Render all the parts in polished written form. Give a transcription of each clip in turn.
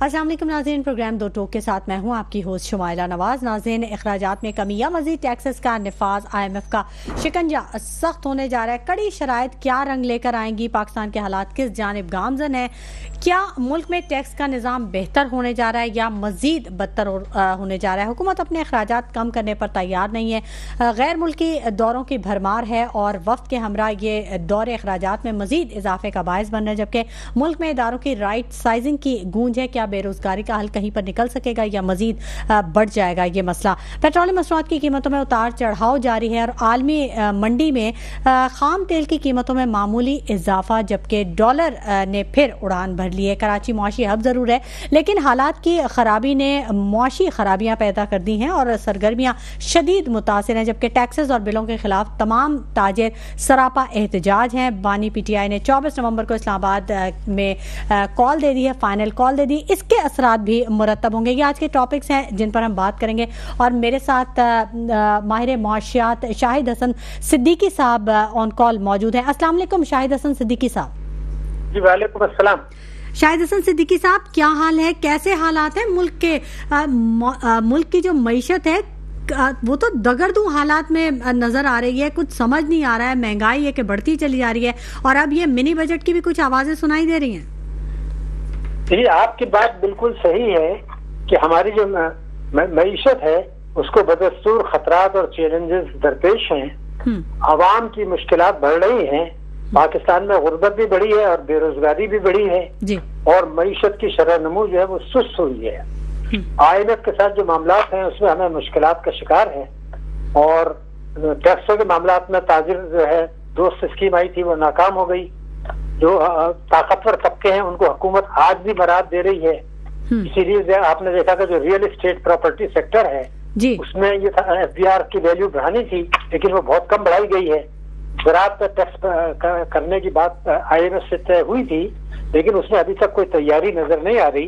अस्सलाम वालेकुम नाज़रीन, प्रोग्राम दो टोक के साथ मैं हूं आपकी होस्ट शुमाइला नवाज। नाज़रीन, अखराजात में कमी या मज़ीद टैक्सेस का निफाज, IMF का शिकंजा सख्त होने जा रहा है। कड़ी शराइत क्या रंग लेकर आएंगी, पाकिस्तान के हालात किस जानिब गामजन है, क्या मुल्क में टैक्स का निज़ाम बेहतर होने जा रहा है या मज़ीद बदतर होने जा रहा है। हुकूमत अपने अखराजात कम करने पर तैयार नहीं है, गैर मुल्की दौरों की भरमार है और वफ्त के हमरा ये दौरे अखराजात में मज़ीद इजाफे का बायस बन रहा है। जबकि मुल्क में इदारों की राइट साइजिंग की गूंज है। क्या बेरोजगारी का हल कहीं पर निकल सकेगा या मजीद बढ़ जाएगा ये मसला। पेट्रोलियम मसनूआत की कीमतों में उतार चढ़ाव जारी है और आलमी मंडी में खाम तेल की कीमतों में मामूली इजाफा, जबकि डॉलर ने फिर उड़ान भर ली है। कराची मुआशी हब जरूर है, लेकिन हालात की खराबी ने मुआशी खराबियां पैदा कर दी हैं और सरगर्मियां शदीद मुतासिर हैं। जबकि टैक्सेस और बिलों के खिलाफ तमाम ताजिर सरापा एहतजाज हैं। बानी PTI ने 24 नवंबर को इस्लामाबाद में कॉल दे दी है, फाइनल कॉल दे दी। इसके असरात भी मुरतब होंगे। ये आज के टॉपिक्स हैं जिन पर हम बात करेंगे और मेरे साथ माहिर मुआशियात शाहिद हसन सिद्दीकी साहब ऑन कॉल मौजूद हैं। अस्सलाम वालेकुम शाहिद हसन सिद्दीकी साहब। जी वालेकुम अस्सलाम। शाहिद हसन सिद्दीकी साहब, क्या हाल है, कैसे हालात हैं मुल्क के? मुल्क की जो मईशत है वो तो दगड़दू हालात में नजर आ रही है, कुछ समझ नहीं आ रहा है। महंगाई है कि बढ़ती चली जा रही है और अब ये मिनी बजट की भी कुछ आवाजें सुनाई दे रही हैं। जी, आपकी बात बिल्कुल सही है कि हमारी जो मईशत है उसको बदस्तूर खतरात और चैलेंजेस दरपेश हैं। आवाम की मुश्किलात बढ़ रही हैं। पाकिस्तान में गुर्बत भी बढ़ी है और बेरोजगारी भी बढ़ी है जी। और मईशत की शरह नमू जो है वो सुस्त हुई है। IMF के साथ जो मामलात हैं उसमें हमें मुश्किलात का शिकार है और टैक्सों के मामलात में ताजिर जो है दोस्त स्कीम आई थी वो नाकाम हो गई। जो ताकतवर तबके हैं उनको हुकूमत आज भी बरात दे रही है। इसीलिए आपने देखा कि जो रियल एस्टेट प्रॉपर्टी सेक्टर है जी, उसमें ये FBR की वैल्यू बढ़ानी थी लेकिन वो बहुत कम बढ़ाई गई है। ज़राअत पर टैक्स करने की बात IMF से तय हुई थी लेकिन उसमें अभी तक कोई तैयारी नजर नहीं आ रही।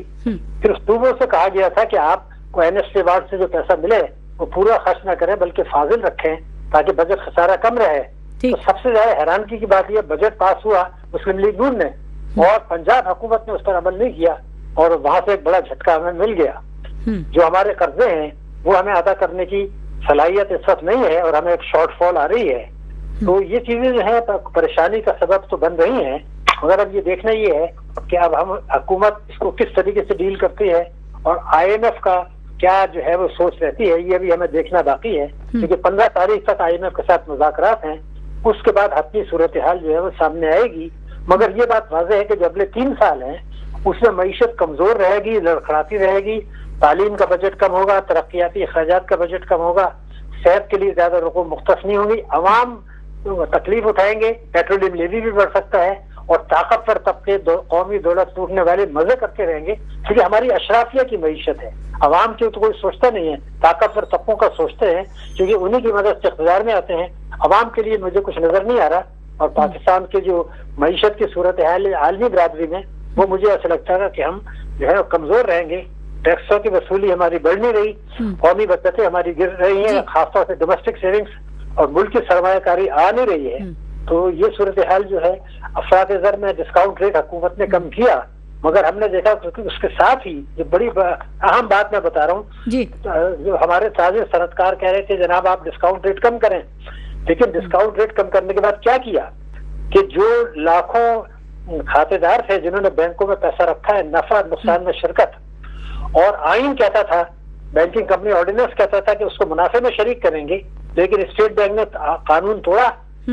फिर सूबों से कहा गया था कि आपको NSC अवार्ड से जो पैसा मिले वो पूरा खर्च न करें बल्कि फाजिल रखें ताकि बजट खसारा कम रहे। तो सबसे ज्यादा हैरानगी की बात यह बजट पास हुआ मुस्लिम लीग नून ने और पंजाब हुकूमत ने उस पर अमल नहीं किया और वहां से एक बड़ा झटका हमें मिल गया। जो हमारे कर्जे हैं वो हमें अदा करने की सलाहियत इस वक्त नहीं है और हमें एक शॉर्टफॉल आ रही है। तो ये चीजें जो है परेशानी का सबब तो बन रही हैं, मगर अब ये देखना ये है कि अब हम हुकूमत इसको किस तरीके से डील करती है और IMF का क्या जो है वो सोच रहती है, ये भी हमें देखना बाकी है। क्योंकि 15 तारीख तक IMF के साथ मुज़ाकरात हैं, उसके बाद हतमी सूरत हाल जो है वो सामने आएगी। मगर ये बात वाज़ेह है कि जो अगले 3 साल हैं उसमें मईशत कमजोर रहेगी, लड़खड़ाती रहेगी। तालीम का बजट कम होगा, तरक्याती अखराजात का बजट कम होगा, सेहत के लिए ज्यादा रकूम मुख्तस नहीं होगी, अवाम तकलीफ उठाएंगे, पेट्रोलियम लेवी भी बढ़ सकता है और ताकतवर तबके कौमी दौलत लूटने वाले मजे करते रहेंगे। क्योंकि हमारी अशराफिया की मईशत है, अवाम की तो कोई सोचता नहीं है, ताकतवर तबकों का सोचते हैं क्योंकि उन्हीं की मदद से इक़्तिदार में आते हैं। अवाम के लिए मुझे कुछ नजर नहीं आ रहा और पाकिस्तान के जो मईशत की सूरत हाल आलमी बरादरी में वो मुझे ऐसा लगता है कि हम जो है कमजोर रहेंगे। टैक्सों की वसूली हमारी बढ़ नहीं रही, कौमी बचतें हमारी गिर रही हैं, खासतौर से डोमेस्टिक सेविंग्स और मुल्क की सरमायाकारी आ नहीं रही है। तो ये सूरत हाल जो है अफराद ज़र में डिस्काउंट रेट हुकूमत ने कम किया, मगर हमने देखा क्योंकि उसके साथ ही जो बड़ी अहम बात मैं बता रहा हूँ, जो हमारे ताजे सनतकार कह रहे थे जनाब आप डिस्काउंट रेट कम करें, लेकिन डिस्काउंट रेट कम करने के बाद क्या किया कि जो लाखों खातेदार थे जिन्होंने बैंकों में पैसा रखा है, नफा नुकसान में शिरकत, और आइन कहता था, बैंकिंग कंपनी ऑर्डिनेंस कहता था कि उसको मुनाफे में शरीक करेंगे, लेकिन स्टेट बैंक ने कानून तोड़ा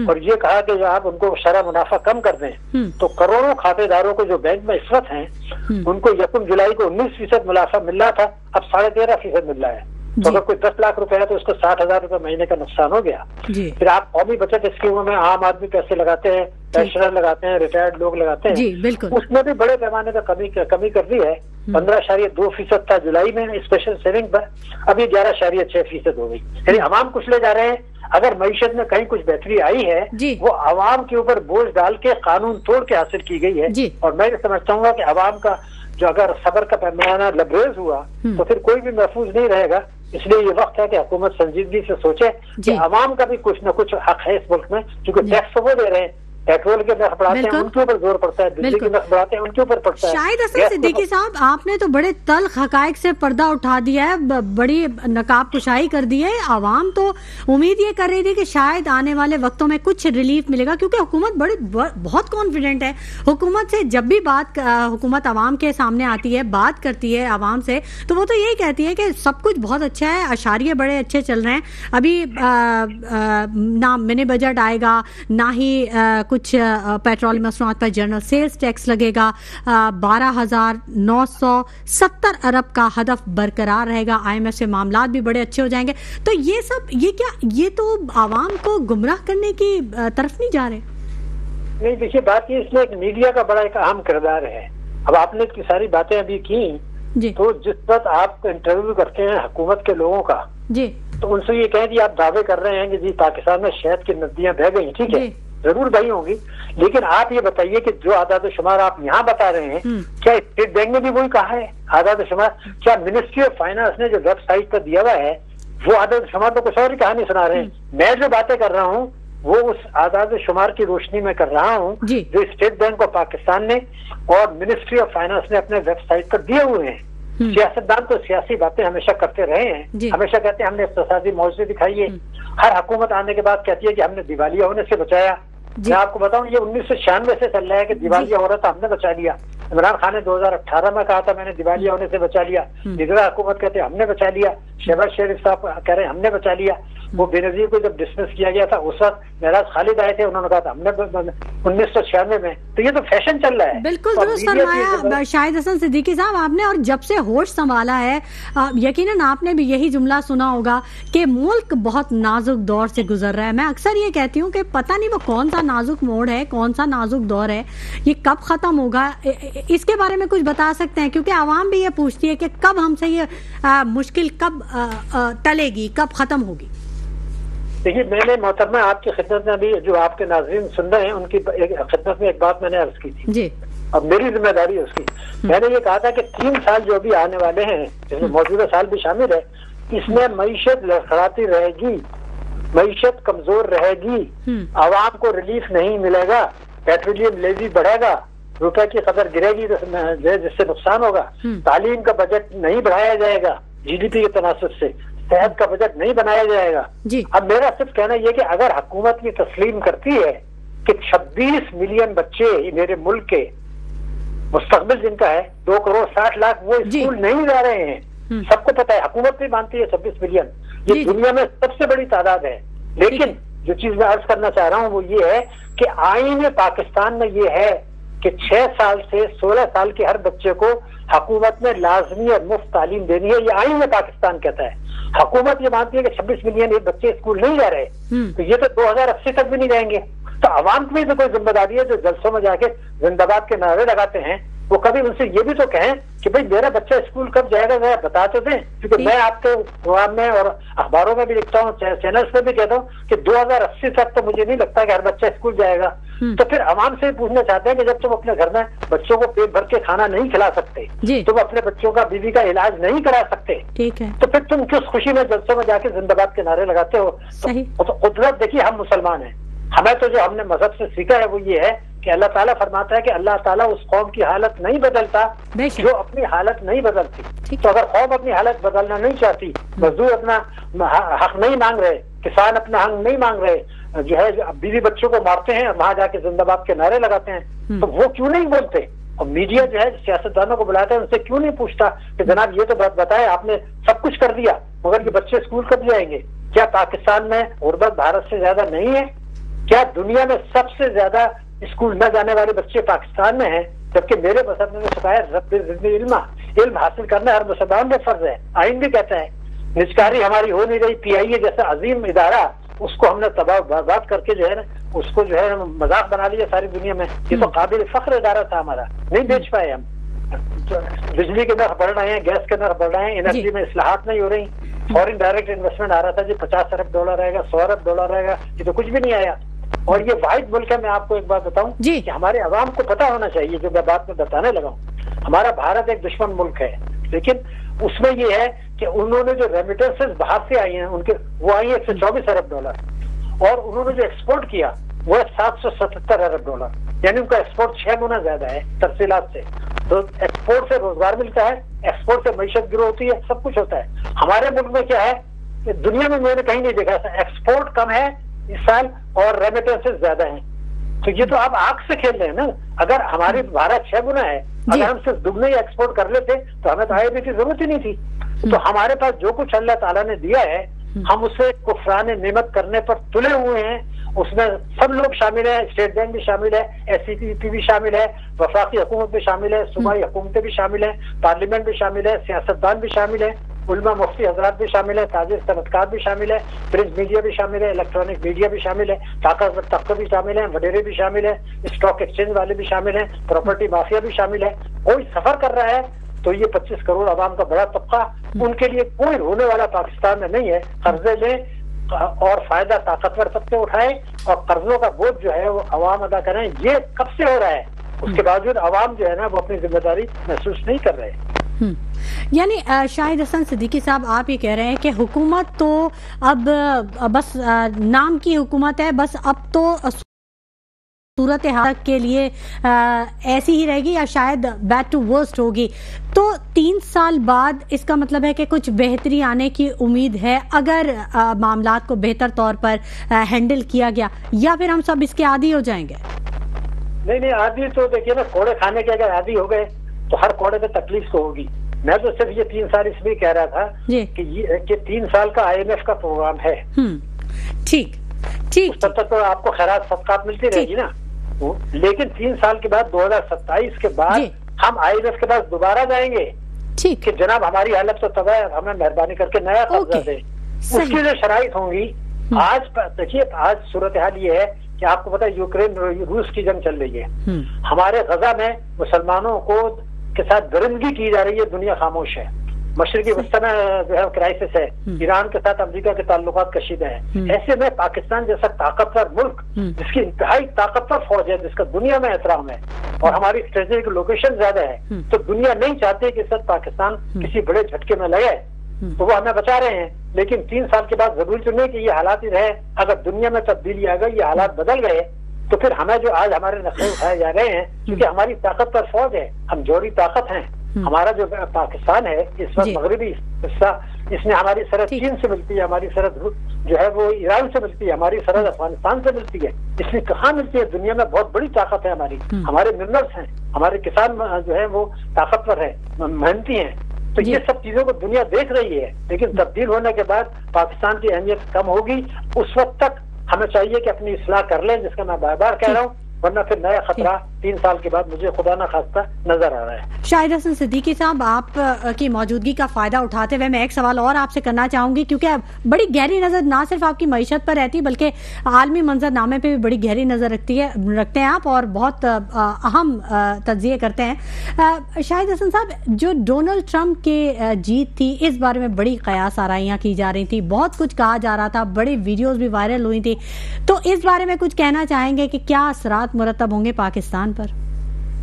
और ये कहा कि जो आप उनको शरह मुनाफा कम कर दें। तो करोड़ों खातेदारों को जो बैंक में इस वक्त हैं उनको 1 जुलाई को 19% मुनाफा मिल रहा था, अब 13.5% मिल रहा है। तो अगर कोई 10 लाख रुपए है तो उसको 60,000 रुपए महीने का नुकसान हो गया। फिर आप कौमी बचत स्कीमों में आम आदमी पैसे लगाते हैं, पेंशनर लगाते हैं, रिटायर्ड लोग लगाते हैं, उसमें भी बड़े पैमाने पर कमी कर दी है। 15.2% था जुलाई में स्पेशल सेविंग पर, अभी 11.6% हो गई। यानी अवाम कुचले जा रहे हैं। अगर मईशत में कहीं कुछ बेहतरी आई है वो अवाम के ऊपर बोझ डाल के कानून तोड़ के हासिल की गई है। और मैं समझता हूँ कि अवाम का जो अगर सब्र का पैमाना लबरेज हुआ तो फिर कोई भी महफूज नहीं रहेगा। इसलिए ये वक्त है कि हुकूमत संजीदगी से सोचे कि अवाम का भी कुछ न कुछ हक है इस मुल्क में, क्योंकि टैक्स वो दे रहे हैं, पेट्रोल के नर्ख बढ़ाते हैं उनके ऊपर जोर पड़ता है, बिजली के नर्ख बढ़ाते हैं उनके ऊपर पड़ता है। शाहिद हसन सिद्दीकी साहब, आपने तो बड़े तल्ख हकायक से पर्दा उठा दिया है, बड़ी नकाब कुशाई कर दी है। आवाम तो उम्मीद ये कर रही थी कि शायद आने वाले वक्तों में कुछ रिलीफ मिलेगा, क्योंकि हुकूमत बहुत कॉन्फिडेंट है। हुकूमत से जब भी हुकूमत आवाम के सामने आती है, बात करती है आवाम से, तो वो तो यही कहती है कि सब कुछ बहुत अच्छा है, अशारिये बड़े अच्छे चल रहे हैं। अभी ना मिनी बजट आएगा, ना ही कुछ पेट्रोल मसनूआत पर जनरल सेल्स टैक्स लगेगा, 12,970 अरब का हदफ बरकरार रहेगा, IMF से मामलात भी बड़े अच्छे हो जाएंगे। तो ये तो आवाम को गुमराह करने की तरफ नहीं जा रहे? नहीं, देखिए बात ये, इसमें एक मीडिया का बड़ा एक अहम किरदार है। अब आपने इतनी सारी बातें अभी की, तो जिस वक्त आप इंटरव्यू करते हैं हुकूमत के लोगों का जी, तो उनसे ये कहें कि आप दावे कर रहे हैं कि जी पाकिस्तान में शहद की नदियां बह गई, ठीक है, जरूर बही होंगी, लेकिन आप ये बताइए कि जो आदाद शुमार आप यहाँ बता रहे हैं, क्या स्टेट बैंक ने भी वही कहा है आदाद शुमार? क्या मिनिस्ट्री ऑफ फाइनेंस ने जो वेबसाइट पर दिया हुआ है वो आदाद शुमार तो कुछ और ही कहानी सुना रहे हैं? मैं जो बातें कर रहा हूँ वो उस आदाद शुमार की रोशनी में कर रहा हूँ जो स्टेट बैंक ऑफ पाकिस्तान ने और मिनिस्ट्री ऑफ फाइनेंस ने अपने वेबसाइट पर दिए हुए हैं। सियासतदान तो सियासी बातें हमेशा करते रहे हैं, हमेशा कहते हैं हमने इक़्तिसादी मौजूद दिखाई है। हर हुकूमत आने के बाद कहती है कि हमने दिवालिया होने से बचाया। मैं आपको बताऊं, ये 1996 से चल रहा है कि दिवालिया हो रहा था, हमने बचा लिया। इमरान खान ने 2018 में कहा था मैंने दिवालिया होने से बचा लिया। लिगरा हुकूमत कहते हैं हमने बचा लिया। शहबाज शरीफ साहब कह रहे हैं हमने बचा लिया। वो बेनजीर को जब डिसमिस किया गया था उस वक्त महराज खालिद आए थे, उन्होंने कहा था हमने 1996 में। तो ये तो फैशन चल रहा है। बिल्कुल दुरुस्त फरमाया शाहिद हसन सिद्दीकी साहब आपने। और जब से होश संभाला है यकीनन आपने भी यही जुमला सुना होगा कि मुल्क बहुत नाजुक दौर से गुजर रहा है। मैं अक्सर ये कहती हूँ कि पता नहीं वो कौन सा नाजुक मोड़ है, कौन सा नाजुक दौर है, ये कब खत्म होगा, इसके बारे में कुछ बता सकते हैं? क्योंकि आवाम भी ये पूछती है कि कब हमसे ये मुश्किल कब टलेगी, कब खत्म होगी। देखिए, मैंने मोहतरमा आपकी खिदमत में अभी जो आपके नाज़रीन सुन रहे हैं उनकी खिदमत में एक बात मैंने अर्ज की थी जी, अब मेरी जिम्मेदारी है उसकी। मैंने ये कहा था कि 3 साल जो भी आने वाले हैं, जिसमें मौजूदा साल भी शामिल है, इसमें मईशत लड़खड़ाती रहेगी, मईशत कमजोर रहेगी, आवाम को रिलीफ नहीं मिलेगा, पेट्रोलियम लेवी बढ़ेगा, रुपए की कदर गिरेगी जिससे नुकसान होगा, तालीम का बजट नहीं बढ़ाया जाएगा GDP के तनासुब से, सेहत का बजट नहीं बनाया जाएगा। अब मेरा सिर्फ कहना यह कि अगर हुकूमत की तस्लीम करती है कि 26 मिलियन बच्चे मेरे मुल्क के मुस्तकबिल जिनका है 2 करोड़ 60 लाख वो स्कूल नहीं जा रहे हैं, सबको पता है, हुकूमत भी मानती है 26 मिलियन ये दुनिया में सबसे बड़ी तादाद है। लेकिन जो चीज मैं अर्ज करना चाह रहा हूँ वो ये है कि आईन पाकिस्तान में ये है कि 6 साल से 16 साल के हर बच्चे को हुकूमत में लाजमी और मुफ्त तालीम देनी है, ये आईन में पाकिस्तान कहता है। हुकूमत ये मानती है कि 26 मिलियन बच्चे स्कूल नहीं जा रहे, तो ये तो 2080 तक भी नहीं जाएंगे। तो आवाम की तो कोई जिम्मेदारी है जो जलसों में जाके जिंदाबाद के नारे लगाते हैं, वो कभी उनसे ये भी तो कहें कि भाई मेरा बच्चा स्कूल कब जाएगा, जरा बता तो दें। क्योंकि मैं आपके प्रोग्राम में और अखबारों में भी लिखता हूँ, चैनल्स पे भी कहता हूँ कि 2080 तक तो मुझे नहीं लगता कि हर बच्चा स्कूल जाएगा। तो फिर आवाम से पूछना चाहते हैं कि जब तुम अपने घर में बच्चों को पेट भर के खाना नहीं खिला सकते, तुम अपने बच्चों का बीवी का इलाज नहीं करा सकते, ठीक है, तो फिर तुम किस खुशी में जलसों में जाके जिंदाबाद के नारे लगाते हो? तो कुदरत देखिए, हम मुसलमान हैं, हमें तो जो हमने मजहब से सीखा है वो ये है कि अल्लाह ताला फरमाता है कि अल्लाह ताला उस कौम की हालत नहीं बदलता जो अपनी हालत नहीं बदलती। तो अगर कौम अपनी हालत बदलना नहीं चाहती, मजदूर अपना हक नहीं मांग रहे, किसान अपना हक नहीं मांग रहे, जो है बीवी बच्चों को मारते हैं, वहां जाके जिंदाबाद के नारे लगाते हैं, तो वो क्यों नहीं बोलते? और मीडिया जो है सियासतदानों को बुलाता है, उनसे क्यों नहीं पूछता कि जनाब ये तो बात बताए, आपने सब कुछ कर दिया मगर ये बच्चे स्कूल कब जाएंगे? क्या पाकिस्तान में गुर्बत भारत से ज्यादा नहीं है? क्या दुनिया में सबसे ज्यादा स्कूल न जाने वाले बच्चे पाकिस्तान में हैं? जबकि मेरे मसहब में सिखाया इल्म हासिल करना हर मुसलमान में फर्ज है, आइन भी कहता है। निजकारी हमारी हो नहीं रही, PIA जैसा अजीम इदारा, उसको हमने तबाह बर्बाद करके जो है ना उसको जो है मजाक बना लिया सारी दुनिया में। ये तो काबिल फख्र इदारा था हमारा, नहीं बेच पाए हम। बिजली के नर्ख बढ़ रहे हैं, गैस के नर्ख बढ़ रहे हैं, एनर्जी में इस्लाहात नहीं हो रही, फॉरेन डायरेक्ट इन्वेस्टमेंट आ रहा था जी $50 अरब आएगा, $100 अरब आएगा, ये तो कुछ भी नहीं आया। और ये वाहिद मुल्क है, मैं आपको एक बात बताऊं कि हमारे अवाम को पता होना चाहिए, जो मैं बात में बताने लगा हूँ, हमारा भारत एक दुश्मन मुल्क है, लेकिन उसमें ये है कि उन्होंने जो रेमिटेंसेस बाहर से आई हैं उनके वो आई है $124 अरब, और उन्होंने जो एक्सपोर्ट किया वो है $777 अरब, यानी उनका एक्सपोर्ट 6 गुना ज्यादा है तरसीलात से। तो एक्सपोर्ट से रोजगार मिलता है, एक्सपोर्ट से मईशत ग्रो होती है, सब कुछ होता है। हमारे मुल्क में क्या है कि दुनिया में मैंने कहीं नहीं देखा, एक्सपोर्ट कम है इस साल और रेमिटेंसेस ज्यादा हैं। तो ये तो आप आग से खेल रहे हैं ना। अगर हमारी भारत 6 गुना है, अगर हम सिर्फ दुगने ही एक्सपोर्ट कर लेते तो हमें तो IMF की जरूरत ही नहीं थी। तो हमारे पास जो कुछ अल्लाह ताला ने दिया है, हम उसे कुफरान नेमत करने पर तुले हुए हैं। उसमें सब लोग शामिल है, स्टेट बैंक भी शामिल है, SCPP भी शामिल है, वफाकी हुकूमत भी शामिल है, सूबाई हुकूमतें भी शामिल है, पार्लियामेंट भी शामिल है, सियासतदान भी शामिल है, उलमा मुफ्ती हजरात भी शामिल है, ताजिर सनतकार भी शामिल है, प्रिंट मीडिया भी शामिल है, इलेक्ट्रॉनिक मीडिया भी शामिल है, ताकतवर तबके भी शामिल है, वडेरे भी शामिल है, स्टॉक एक्सचेंज वाले भी शामिल है, प्रॉपर्टी माफिया भी शामिल है। कोई सफर कर रहा है तो ये 25 करोड़ आवाम का बड़ा तबका, उनके लिए कोई रोने वाला पाकिस्तान में नहीं है। कर्जे लें और फायदा ताकतवर तबके उठाए और कर्जों का बोझ जो है वो अवाम अदा करें। ये कब से हो रहा है, उसके बावजूद अवाम जो है ना वो अपनी जिम्मेदारी महसूस नहीं कर रहे। यानी शाहिद हसन सिद्दीकी साहब, आप ये कह रहे हैं कि हुकूमत तो अब बस नाम की हुकूमत है, बस अब तो सूरत हाल के लिए ऐसी ही रहेगी या शायद बैड टू वर्स्ट होगी। तो 3 साल बाद इसका मतलब है कि कुछ बेहतरी आने की उम्मीद है अगर मामलात को बेहतर तौर पर हैंडल किया गया, या फिर हम सब इसके आदी हो जाएंगे? नहीं, आदी तो देखिए ना, कोड़े खाने के अगर आदी हो गए तो हर कोड़े पे तकलीफ तो होगी। मैं तो सिर्फ ये 3 साल इसलिए कह रहा था कि 3 साल का IMF का प्रोग्राम है। ठीक, तब तक तो आपको खैरात सदकात मिलती रहेगी ना। लेकिन 3 साल के बाद 2027 के बाद हम IMF के पास दोबारा जाएंगे कि जनाब हमारी हालत तो तबाह है, हमें मेहरबानी करके नया कर्जा दे। उसकी जो शराइत होंगी, आज देखिए आज सूरत हाल ये है कि आपको पता है यूक्रेन रूस की जंग चल रही है। हमारे गजा में मुसलमानों को के साथ दरिंदगी की जा रही है, दुनिया खामोश है। मशरकी वस्ता में जो है क्राइसिस है, ईरान के साथ अमेरिका के ताल्लुकात कशीदा है। ऐसे में पाकिस्तान जैसा ताकतवर मुल्क जिसकी इंतहाई ताकतवर फौज है, जिसका दुनिया में एहतराम है और हमारी स्ट्रेटेजिक लोकेशन ज्यादा है, तो दुनिया नहीं चाहती कि सर पाकिस्तान किसी बड़े झटके में लगे, तो वो हमें बचा रहे हैं। लेकिन 3 साल के बाद जरूरी तो नहीं कि ये हालात ही रहे। अगर दुनिया में तब्दीली आ गई, ये हालात बदल गए, तो फिर हमें जो आज हमारे नखरे उठाए जा रहे हैं, क्योंकि हमारी ताकतवर फौज है, हम जोड़ी ताकत हैं। हमारा जो पाकिस्तान है इस वक्त मगरबी हिस्सा, इसमें हमारी सरहद चीन से मिलती है, हमारी सरहद जो है वो ईरान से मिलती है, हमारी सरहद अफगानिस्तान से मिलती है। इसमें कहाँ मिलती है? दुनिया में बहुत बड़ी ताकत है हमारी, हमारे मिनरल्स हैं, हमारे किसान जो है वो ताकतवर है, मेहनती हैं। तो ये सब चीजों को दुनिया देख रही है। लेकिन तब्दील होने के बाद पाकिस्तान की अहमियत कम होगी। उस वक्त तक हमें चाहिए कि अपनी इस्लाह कर लें, जिसका मैं बार बार कह रहा हूँ, वरना फिर नया खतरा 3 साल के बाद मुझे खुदा ना खास्ता नजर आ रहा है। शाहिद हसन सिद्दीकी साहब, आप की मौजूदगी का फायदा उठाते हुए मैं एक सवाल और आपसे करना चाहूंगी, क्योंकि बड़ी गहरी नजर ना सिर्फ आपकी मईशत पर रहती बल्कि आलमी मंजरनामे पे भी बड़ी गहरी नजर रखते हैं आप, और बहुत अहम तज्जिए करते हैं। शाहिद हसन साहब, जो डोनाल्ड ट्रंप के जीत थी, इस बारे में बड़ी कयास आराइयां की जा रही थी, बहुत कुछ कहा जा रहा था, बड़ी वीडियोज भी वायरल हुई थी, तो इस बारे में कुछ कहना चाहेंगे कि क्या असरात मुरतब होंगे पाकिस्तान पर?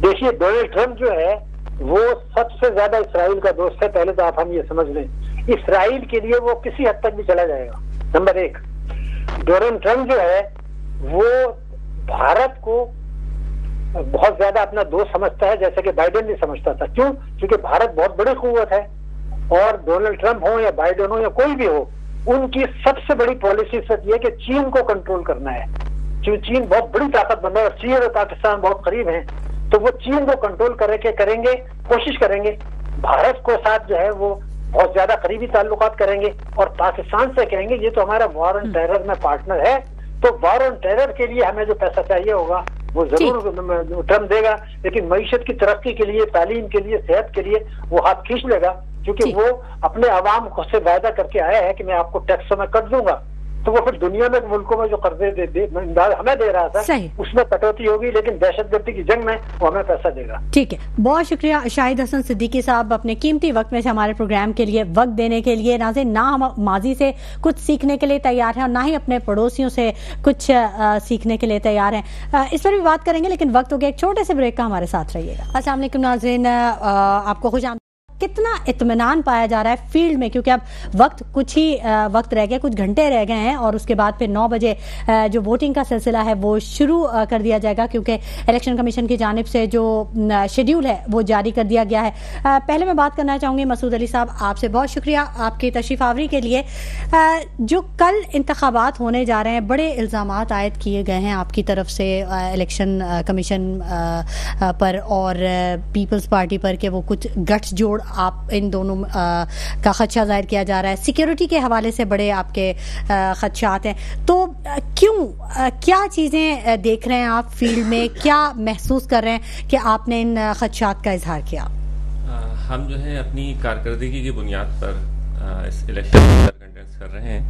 देखिए, डोनाल्ड ट्रंप जो है वो सबसे ज्यादा इसराइल का दोस्त है। पहले तो आप हम ये समझ लें, इसराइल के लिए वो किसी हद तक भी चला जाएगा। नंबर 1, डोनाल्ड ट्रंप जो है वो भारत को बहुत ज्यादा अपना दोस्त समझता है, जैसे कि बाइडेन भी समझता था। क्यों? क्योंकि भारत बहुत बड़ी कुव्वत है और डोनाल्ड ट्रंप हो या बाइडेन हो या कोई भी हो, उनकी सबसे बड़ी पॉलिसी सिर्फ ये कि चीन को कंट्रोल करना है। क्योंकि चीन बहुत बड़ी ताकत बन रहा है और चीन और पाकिस्तान बहुत करीब हैं, तो वो चीन को कंट्रोल करेंगे, कोशिश करेंगे। भारत को साथ जो है वो बहुत ज्यादा करीबी ताल्लुकात करेंगे और पाकिस्तान से कहेंगे ये तो हमारा वॉर ऑन टेरर में पार्टनर है, तो वॉर ऑन टेरर के लिए हमें जो पैसा चाहिए होगा वो जरूर ट्रंप देगा। लेकिन मईशत की तरक्की के लिए, तालीम के लिए, सेहत के लिए वो हाथ खींच लेगा, क्योंकि वो अपने अवाम को से वायदा करके आया है कि मैं आपको टैक्सों में कट दूंगा। तो वो फिर दुनिया में मुल्कों में जो कर्जे हमें दे रहा था उसमें कटौती होगी, लेकिन दहशतगर्दी की जंग में वो हमें पैसा देगा। ठीक है, बहुत शुक्रिया शाहिद हसन सिद्दीकी साहब, अपने कीमती वक्त में से हमारे प्रोग्राम के लिए वक्त देने के लिए। नाज़रीन, ना हम माजी से कुछ सीखने के लिए तैयार हैं और ना ही अपने पड़ोसियों से कुछ सीखने के लिए तैयार हैं, इस पर भी बात करेंगे, लेकिन वक्त हो गया एक छोटे से ब्रेक का। हमारे साथ रहिएगा। अस्सलाम वालेकुम नाज़रीन, आपको खुश कितना इत्मीनान पाया जा रहा है फील्ड में, क्योंकि अब वक्त कुछ ही वक्त रह गया, कुछ घंटे रह गए हैं और उसके बाद फिर 9 बजे जो वोटिंग का सिलसिला है वो शुरू कर दिया जाएगा, क्योंकि इलेक्शन कमीशन की जानिब से जो शेड्यूल है वो जारी कर दिया गया है। पहले मैं बात करना चाहूँगी मसूद अली साहब, आपसे बहुत शुक्रिया आपकी तशरीफ आवरी के लिए। जो कल इंतखाबात होने जा रहे हैं, बड़े इल्ज़ामात आयद किए गए हैं आपकी तरफ से इलेक्शन कमीशन पर और पीपल्स पार्टी पर कि वो कुछ गठजोड़ आप इन दोनों का खदशा जाहिर किया जा रहा है, सिक्योरिटी के हवाले से बड़े आपके खदशात हैं। तो क्या चीज़ें देख रहे हैं आप फील्ड में, क्या महसूस कर रहे हैं कि आपने इन खदशात का इजहार किया? हम जो है अपनी कारकर्दगी की बुनियाद पर इस इलेक्शन में कंटेस्ट कर रहे हैं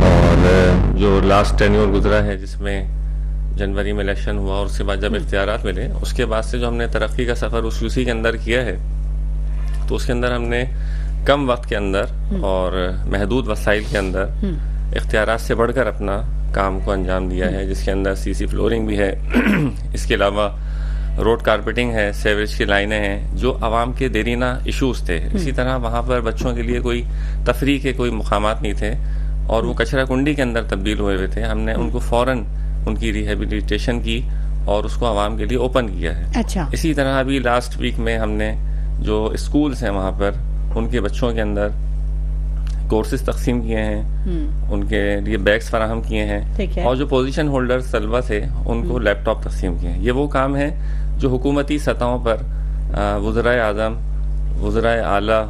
और जो लास्ट टेन्योर गुजरा है जिसमें जनवरी में इलेक्शन हुआ और उसके बाद जब इख्तियारात मिले, उसके बाद से जो हमने तरक्की का सफ़र उसी के अंदर किया है, तो उसके अंदर हमने कम वक्त के अंदर और महदूद वसाइल के अंदर इख्तियारात से बढ़कर अपना काम को अंजाम दिया है, जिसके अंदर सीसी फ्लोरिंग भी है, इसके अलावा रोड कारपेटिंग है, सेवरेज की लाइनें हैं, जो आवाम के देरीना इशूज़ थे। इसी तरह वहाँ पर बच्चों के लिए कोई तफरी के कोई मुकामात नहीं थे और वो कचरा कुंडी के अंदर तब्दील हुए हुए थे। हमने उनको फ़ौरन उनकी रिहेबिलिटेशन की और उसको आवाम के लिए ओपन किया है। अच्छा। इसी तरह अभी लास्ट वीक में हमने जो स्कूल्स हैं वहाँ पर उनके बच्चों के अंदर कोर्सेज तकसीम किए हैं, उनके लिए बैग्स फराहम किए हैं और जो पोजीशन होल्डर्स तलबा थे उनको लैपटॉप तकसीम किए हैं। ये वो काम है जो हुकूमती सतहों पर वज़राए आज़म, वज़राए आला,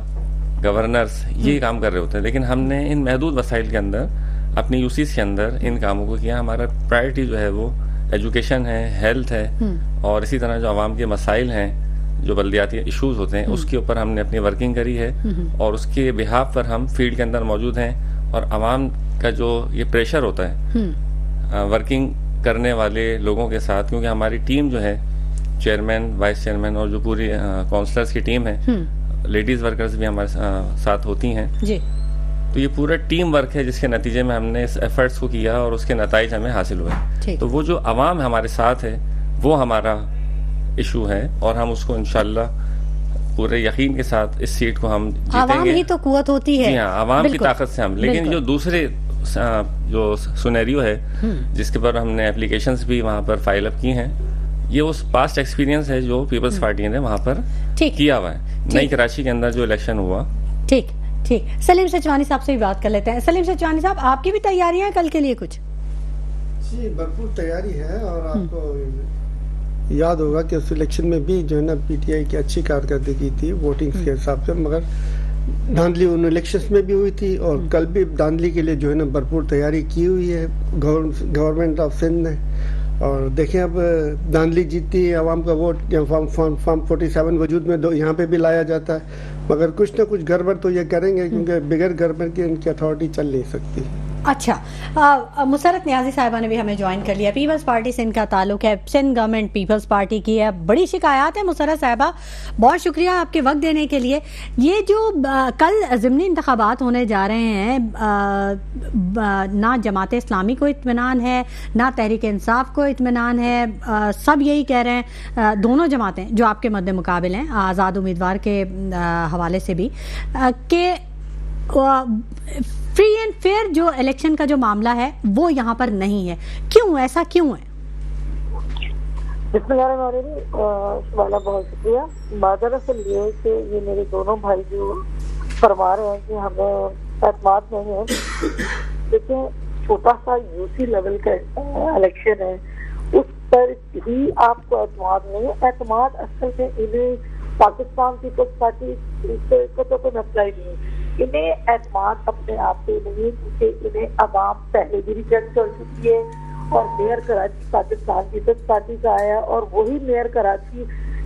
गवर्नर्स ये काम कर रहे होते हैं, लेकिन हमने इन महदूद वसाइल के अंदर अपनी यूसीस के अंदर इन कामों को किया। हमारा प्रायोरिटी जो है वो एजुकेशन है, हेल्थ है और इसी तरह जो आवाम के मसाइल हैं, जो बल्दियाती इशूज़ होते हैं, उसके ऊपर हमने अपनी वर्किंग करी है और उसके बिहाफ पर हम फील्ड के अंदर मौजूद हैं और आवाम का जो ये प्रेशर होता है वर्किंग करने वाले लोगों के साथ, क्योंकि हमारी टीम जो है चेयरमैन, वाइस चेयरमैन और जो पूरी काउंसलर्स की टीम है, लेडीज़ वर्कर्स भी हमारे साथ होती हैं जी। तो ये पूरा टीम वर्क है जिसके नतीजे में हमने इस एफर्ट्स को किया और उसके नताइज हमें हासिल हुए। तो वो जो आवाम हमारे साथ है वो हमारा इशू है और हम उसको इंशाल्लाह पूरे यकीन के साथ इस सीट को हम जीतेंगे। आवाम ही तो कुव्वत होती है। जी हाँ, आवाम की ताकत से हम। लेकिन जो दूसरे जो सुनेरियो है जिसके पर हमने एप्लीकेशंस भी वहाँ पर फाइल अप की हैं, ये उस पास्ट एक्सपीरियंस है जो पीपल्स पार्टी ने वहाँ पर किया हुआ है। नई कराची के अंदर जो इलेक्शन हुआ। ठीक। सलीम सचवानी साहब से भी बात कर लेते हैं। सलीम सचवानी साहब, आपकी भी तैयारियां हैं कल के लिए? कुछ जी, भरपूर तैयारी है और आपको याद होगा कि उस इलेक्शन में भी जो है ना पीटीआई की अच्छी कारकर्दगी थी वोटिंग के हिसाब से, मगर धांधली उन इलेक्शंस में भी हुई थी और कल भी धांधली के लिए जो है ना भरपूर तैयारी की हुई है गवर्नमेंट ऑफ सिंध ने। और देखें अब धांधली जीतती है, आवाम का वोट फॉर्म 47 वजूद में यहाँ पे भी लाया जाता है, मगर कुछ ना कुछ गड़बड़ तो ये करेंगे क्योंकि बगैर गड़बड़ के इनकी अथॉरिटी चल नहीं सकती। अच्छा, मुसरत न्याजी साहिबा ने भी हमें ज्वाइन कर लिया। पीपल्स पार्टी से इनका ताल्लुक है, सिंध गवर्नमेंट पीपल्स पार्टी की है। बड़ी शिकायत है मुसरत साहिबा, बहुत शुक्रिया आपके वक्त देने के लिए। ये जो कल ज़िमनी इंतखाबात होने जा रहे हैं, ना जमात इस्लामी को इत्मीनान है, ना तहरीक इंसाफ को इत्मीनान है। सब यही कह रहे हैं, दोनों जमातें जो आपके मद्दे मुकाबिल हैं, आज़ाद उम्मीदवार के हवाले से भी, कि फ्री एंड फेयर जो इलेक्शन का जो मामला है वो यहाँ पर नहीं है। क्यों, ऐसा क्यों है? वाला बहुत शुक्रिया। बात दरअसल ये है कि ये मेरे दोनों भाई जो फरमा रहे हैं कि हमें एतमाद नहीं है, लेकिन छोटा सा यूसी लेवल का इलेक्शन है, उस पर ही आपको एतमाद नहीं है। एतमाद असल में इन्हें पाकिस्तान पीपल्स पार्टी को तो कोई मसला ही नहीं है, इन्हें एतमाद अपने आप पे नहीं है, क्योंकि इन्हें अवाम पहले भी रिजेक्ट कर चुकी है और मेयर कराची पाकिस्तान पीपल्स पार्टी का आया और वही मेयर कराची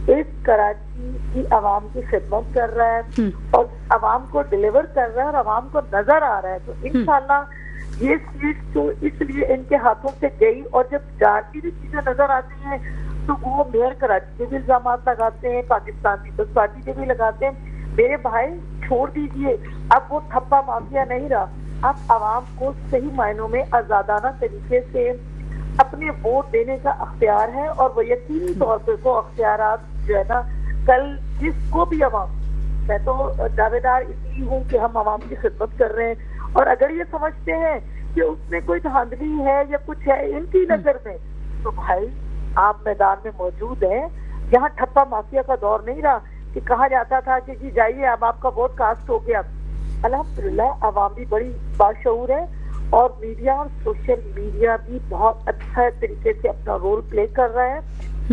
इस कराची की आवाम की खिदमत कर रहा है और आवाम को डिलीवर कर रहा है और आवाम को नजर आ रहा है। तो इंशाल्लाह ये सीट तो इसलिए इनके हाथों से गई और जब जाती हुई चीजें नजर आती हैं तो वो मेयर कराची पे भी इल्जाम लगाते हैं, पाकिस्तान पीपल्स पार्टी पे भी लगाते हैं। मेरे भाई छोड़ दीजिए, अब वो थप्पा माफिया नहीं रहा, अब आवाम को सही मायनों में आजादाना तरीके से अपने वोट देने का अख्तियार है और वो यकीनी तौर पर वो अख्तियारात जो है ना कल जिसको भी आवाम मैं तो दावेदार इसलिए हूँ कि हम आवाम की खिदमत कर रहे हैं, और अगर ये समझते हैं कि उसमें कोई धांधली है या कुछ है इनकी नजर में, तो भाई आप मैदान में मौजूद हैं। यहाँ ठप्पा माफिया का दौर नहीं रहा कि कहा जाता था कि जी जाइए अब आपका वोट कास्ट हो गया। अल्हम्दुलिल्लाह अवाम भी बड़ी बाशऊर है, और मीडिया और सोशल मीडिया भी बहुत अच्छा तरीके से अपना रोल प्ले कर रहा है,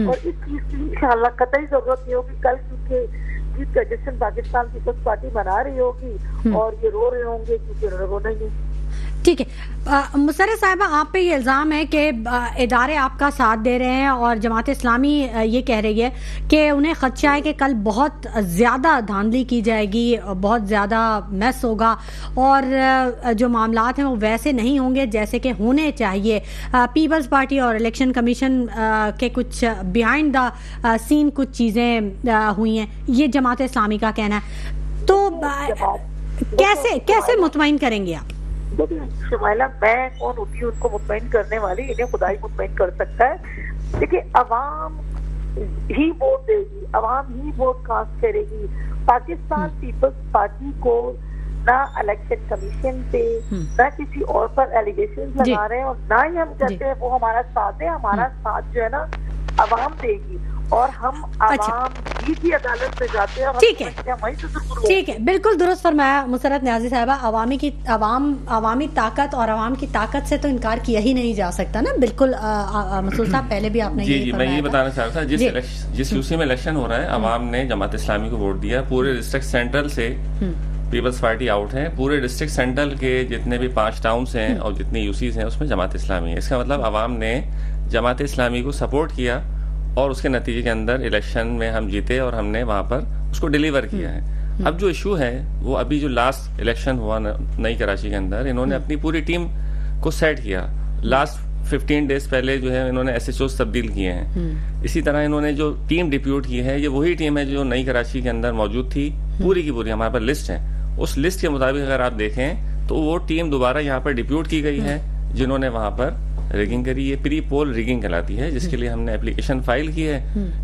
और इस चीज की इंशाअल्लाह कतई जरूरत नहीं होगी कल, क्योंकि जीत का जश्न पाकिस्तान पीपल्स पार्टी मना रही होगी और ये रो रहे होंगे क्योंकि उन्होंने रोना ही नहीं। ठीक है, मुसर्रत साहिबा, आप पे ये इल्ज़ाम है कि इदारे आपका साथ दे रहे हैं और जमात इस्लामी ये कह रही है कि उन्हें खदशा है कि कल बहुत ज़्यादा धांधली की जाएगी, बहुत ज़्यादा मैस होगा, और जो मामलात हैं वो वैसे नहीं होंगे जैसे कि होने चाहिए। पीपल्स पार्टी और इलेक्शन कमीशन के कुछ बिहाइंड द सीन कुछ चीज़ें हुई हैं, ये जमात इस्लामी का कहना है। तो कैसे मुतमईन करेंगे आप? शुमाइला, मैं कौन होती हूँ उनको मुतमईन करने वाली, इन्हें खुदा ही मुतमईन कर सकता है। देखिए, अवाम ही वोट देगी, अवाम ही वोट कास्ट करेगी। पाकिस्तान पीपल्स पार्टी को ना इलेक्शन कमीशन पे ना किसी और पर एलिगेशन लगा रहे हैं, और ना ही हम कहते हैं वो हमारा साथ है। हमारा साथ जो है ना अवाम देगी, और हम अवाम ही की अदालत में जाते हैं। ठीक है, ठीक है, बिल्कुल दुरुस्त फरमाया मुसर्रत न्याजी साहिबा। अवामी ताकत और अवाम की ताकत से तो इनकार किया ही नहीं जा सकता ना। बिल्कुल मसूद साहब, पहले भी आपने जी मैं ये बताना चाह रहा था, जिस यूसी में इलेक्शन हो रहा है, अवाम ने जमात इस्लामी को वोट दिया। पूरे डिस्ट्रिक्ट सेंट्रल से पीपल्स पार्टी आउट है। पूरे डिस्ट्रिक्ट सेंट्रल के जितने भी 5 टाउन्स हैं और जितने यूसीज हैं उसमें जमात इस्लामी है। इसका मतलब अवाम ने जमात इस्लामी को सपोर्ट किया, और उसके नतीजे के अंदर इलेक्शन में हम जीते और हमने वहां पर उसको डिलीवर किया है। अब जो इशू है वो अभी जो लास्ट इलेक्शन हुआ नई कराची के अंदर, इन्होंने अपनी पूरी टीम को सेट किया। लास्ट 15 डेज पहले जो है इन्होंने SHOs तब्दील किए हैं। इसी तरह इन्होंने जो टीम डिप्यूट की है, ये वही टीम है जो नई कराची के अंदर मौजूद थी। पूरी की पूरी हमारे पास लिस्ट है, उस लिस्ट के मुताबिक अगर आप देखें तो वो टीम दोबारा यहाँ पर डिप्यूट की गई है जिन्होंने वहां पर रिगिंग करी। ये प्री पोल रिगिंग कहलाती है, जिसके लिए हमने एप्लीकेशन फाइल की है।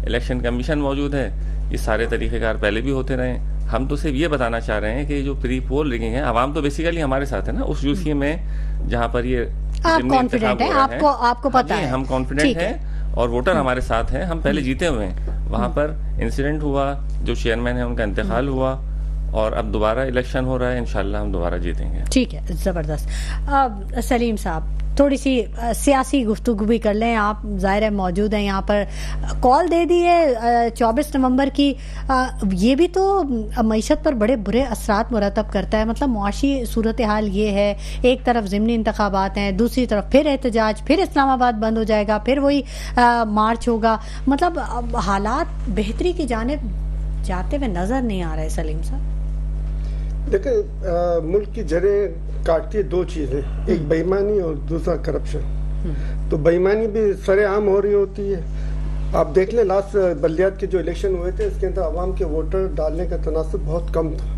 इलेक्शन कमीशन मौजूद है, ये सारे तरीकेकार पहले भी होते रहे। हम तो सिर्फ ये बताना चाह रहे हैं कि जो प्री पोल रिगिंग है, अवाम तो बेसिकली हमारे साथ है ना उस यूसी में जहाँ पर ये आप कॉन्फिडेंट हैं, आपको पता है, हम कॉन्फिडेंट हैं और वोटर हमारे साथ हैं, हम पहले जीते हुए हैं। वहाँ पर इंसिडेंट हुआ, जो चेयरमैन है उनका इंतकाल हुआ, और अब दोबारा इलेक्शन हो रहा है, इंशाल्लाह हम दोबारा जीतेंगे। ठीक है, जबरदस्त। सलीम साहब, थोड़ी सी सियासी गुफ्तगू भी कर लें। आप ज़ाहिर है मौजूद हैं यहाँ पर, कॉल दे दी है 24 नवंबर की। ये भी तो मईशत पर बड़े बुरे असरात मुरतब करता है। मतलब मुआशी सूरत हाल ये है, एक तरफ ज़िमनी इंतखाबात हैं, दूसरी तरफ फिर एहतजाज, फिर इस्लामाबाद बंद हो जाएगा, फिर वही मार्च होगा। मतलब हालात बेहतरी की जानिब जाते हुए नज़र नहीं आ रहे। सलीम साहब, देखिए, मुल्क की जड़ें काटती है 2 चीजें, एक बेईमानी और दूसरा करप्शन। तो बेईमानी भी सरेआम हो रही होती है। आप देख लें, लास्ट बल्दियात के जो इलेक्शन हुए थे इसके अंदर आवाम के वोटर डालने का तनासब बहुत कम था,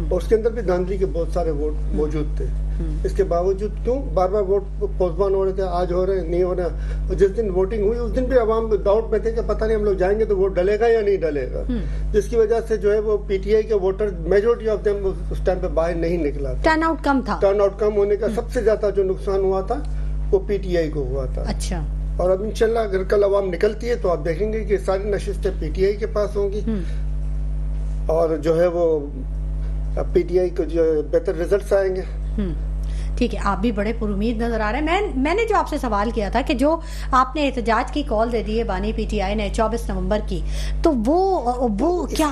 और उसके अंदर भी धांधली के बहुत सारे वोट मौजूद थे। इसके बावजूद क्यों बार बार वोट पोस्टपोन हो रहे थे, आज हो रहे नहीं हो रहे। और जिस दिन वोटिंग हुई उस दिन भी अवाम डाउट में थे कि पता नहीं हम लोग जाएंगे तो वोट डलेगा या नहीं डलेगा, जिसकी वजह से जो है वो PTI के वोटर मेजोरिटी ऑफ देम उस टाइम पे बाहर नहीं निकला। टर्नआउट कम था। टर्नआउट कम होने का सबसे ज्यादा जो नुकसान हुआ था वो PTI को हुआ था। अच्छा। और अब इंशाल्लाह अगर कल अवाम निकलती है तो आप देखेंगे कि सारी नशिस्तें PTI के पास होंगी, और जो है वो PTI को जो बेहतर रिजल्ट्स आएंगे। ठीक है, आप भी बड़े पुरुमीद नजर आ रहे हैं। मैंने जो आपसे सवाल किया था कि जो आपने एहतजाज की कॉल दे दी है बानी PTI ने 24 नवंबर की, तो वो क्या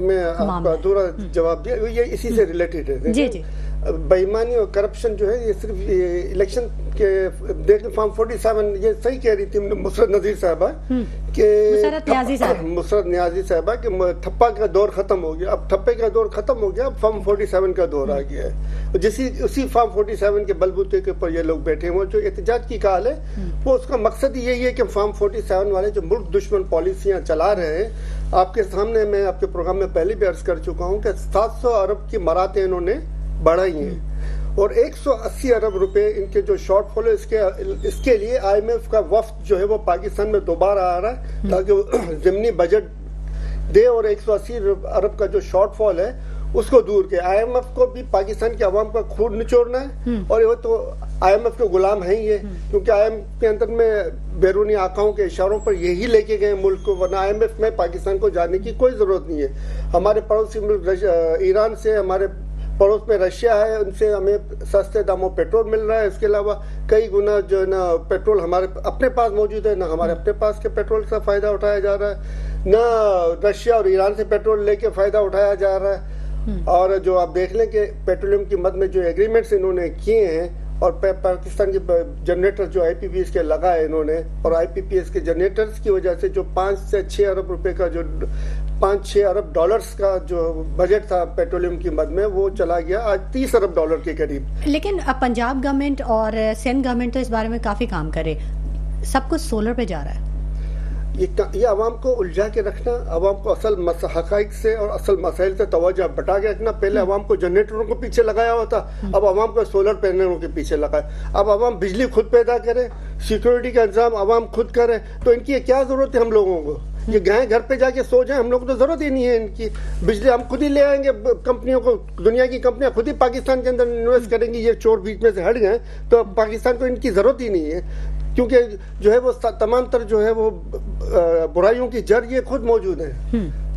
मैं आपको अधूरा जवाब दिया, ये इसी से रिलेटेड है। जी। बेईमानी और करप्शन जो है ये सिर्फ इलेक्शन के देख फॉर्म 47, ये सही कह रही थी मुसरत नजीर साहबा कि मुसरत न्याजी साहबा कि ठप्पा का दौर खत्म हो गया। अब ठप्पे का दौर खत्म हो गया, अब फॉर्म 47 का दौर आ गया है। उसी फॉर्म 47 के बलबूते के ऊपर ये लोग बैठे हुए। जो एहतजाज की काल है वो उसका मकसद यही है कि फॉर्म 47 वाले जो मुल्क दुश्मन पॉलिसियां चला रहे हैं, आपके सामने मैं आपके प्रोग्राम में पहले भी अर्ज कर चुका हूँ कि 700 अरब की मराते इन्होंने बढ़ाई हैं, और 180 अरब रुपए इनके जो शॉर्टफॉल है इसके लिए IMF का वफ्द जो है वो पाकिस्तान में दोबारा आ रहा है ताकि ज़िमनी बजट दे और 180 अरब का जो शॉर्टफॉल है उसको दूर के। IMF को भी पाकिस्तान की आवाम का खून निचोड़ना है और वो तो IMF के गुलाम हैं ये, क्योंकि IMF के अंदर में बैरूनी आकाओं के इशारों पर यही लेके गए मुल्क को, वरना IMF में पाकिस्तान को जाने की कोई जरूरत नहीं है। हमारे पड़ोसी मुल्क ईरान से, हमारे पड़ोस में रशिया है, उनसे हमें सस्ते दामों पेट्रोल मिल रहा है। इसके अलावा कई गुना जो है ना पेट्रोल हमारे अपने पास मौजूद है, ना हमारे अपने पास के पेट्रोल का फायदा उठाया जा रहा है, ना रशिया और ईरान से पेट्रोल लेके फायदा उठाया जा रहा है। और जो आप देख लें कि पेट्रोलियम की मद में जो एग्रीमेंट्स इन्होंने किए हैं और पाकिस्तान के जनरेटर जो IPPS के लगाए इन्होंने, और IPPS के जनरेटर्स की वजह से जो 5 से 6 अरब रुपए का जो 5-6 अरब डॉलर्स का जो बजट था पेट्रोलियम की मद में, वो चला गया आज 30 अरब डॉलर के करीब। लेकिन पंजाब गवर्नमेंट और सिंध गवर्नमेंट तो इस बारे में काफी काम करे, सब कुछ सोलर पे जा रहा है। ये आवाम को उलझा के रखना, आवाम को असल हकाइक से और असल मसाइल से तवज्जो बटा के रखना। पहले आवाम को जनरेटरों को पीछे लगाया हुआ था, अब आवाम को सोलर पैनलों के पीछे लगाए। अब आवाम बिजली खुद पैदा करे, सिक्योरिटी का इंतजाम आवाम खुद करे, तो इनकी क्या जरूरत है हम लोगों को? ये गए घर पे जाके सो जाए, हम लोग को तो जरूरत ही नहीं है इनकी। बिजली हम खुद ही ले आएंगे, कंपनियों को, दुनिया की कंपनियां खुद ही पाकिस्तान के अंदर इन्वेस्ट करेंगी। ये चोर बीच में से हट गए तो पाकिस्तान को इनकी जरूरत ही नहीं है, क्योंकि जो है वो तमाम तर जो है वो बुराइयों की जड़ ये खुद मौजूद है।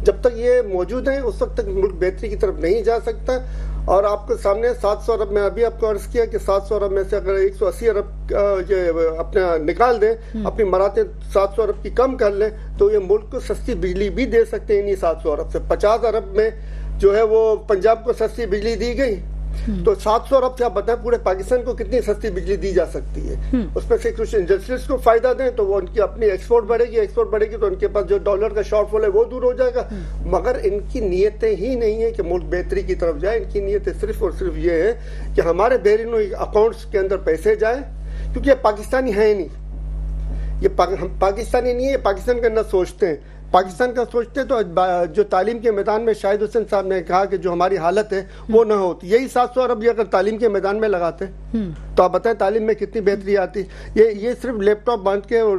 जब तक ये मौजूद है उस वक्त तक मुल्क बेहतरी की तरफ नहीं जा सकता। और आपके सामने 700 अरब में अभी आपको अर्ज किया कि 700 अरब में से अगर 180 अरब ये अपना निकाल दें, अपनी मराते 700 अरब की कम कर लें, तो ये मुल्क को सस्ती बिजली भी दे सकते हैं इन्हीं 700 अरब से। 50 अरब में जो है वो पंजाब को सस्ती बिजली दी गई, तो 700 अरब से आप बताएं पूरे पाकिस्तान को कितनी सस्ती बिजली दी जा सकती है। उसमें से कुछ इंडस्ट्रीज को फायदा दें तो वो उनकी अपनी एक्सपोर्ट बढ़ेगी तो उनके पास जो डॉलर का शॉर्टफॉल है वो दूर हो जाएगा। मगर इनकी नीयतें ही नहीं है कि मुल्क बेहतरी की तरफ जाए, इनकी नीयतें सिर्फ और सिर्फ ये है कि हमारे बैरूनी अकाउंट्स के अंदर पैसे जाए, क्योंकि ये पाकिस्तानी है नहीं, ये पाकिस्तानी नहीं है, पाकिस्तान के अंदर सोचते हैं। पाकिस्तान का सोचते तो जो तालीम के मैदान में शाहिद हुसैन साहब ने कहा कि जो हमारी हालत है वो ना होती। यही 700 अरब अगर तालीम के मैदान में लगाते तो आप बताएं तालीम में कितनी बेहतरी आती। ये सिर्फ लैपटॉप बांध के और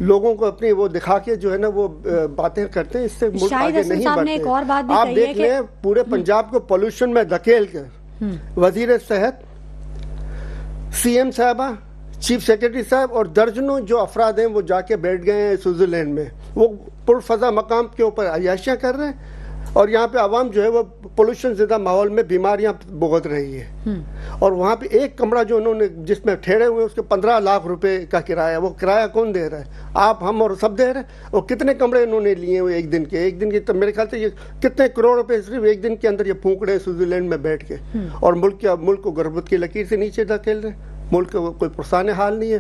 लोगों को अपनी वो दिखा के जो है ना वो बातें करते हैं, इससे मुल्क आगे नहीं बढ़ते। आप देख लें पूरे पंजाब को पोल्यूशन में धकेल कर वजीर सेहत, CM साहबा, चीफ सेक्रेटरी साहब और दर्जनों जो अफराद हैं वो जाके बैठ गए हैं स्विट्जरलैंड में, वो पुरफजा मकाम के ऊपर अयाशियाँ कर रहे हैं और यहाँ पे आवाम जो है वो पोल्यूशन ज़्यादा माहौल में बीमारियाँ भुगत रही है। और वहाँ पे एक कमरा जो उन्होंने जिसमें ठहरे हुए उसके 15 लाख रुपए का किराया, वो किराया कौन दे रहा है? आप, हम और सब दे रहे हैं। और कितने कमरे इन्होंने लिए हुए एक दिन के, तो मेरे ख्याल से ये कितने करोड़ रुपए सिर्फ एक दिन के अंदर ये फूंक रहे स्विट्जरलैंड में बैठ के, और मुल्क को गुर्बत की लकीर से नीचे धकेल रहे। मुल्क का कोई पुरसान हाल नहीं है।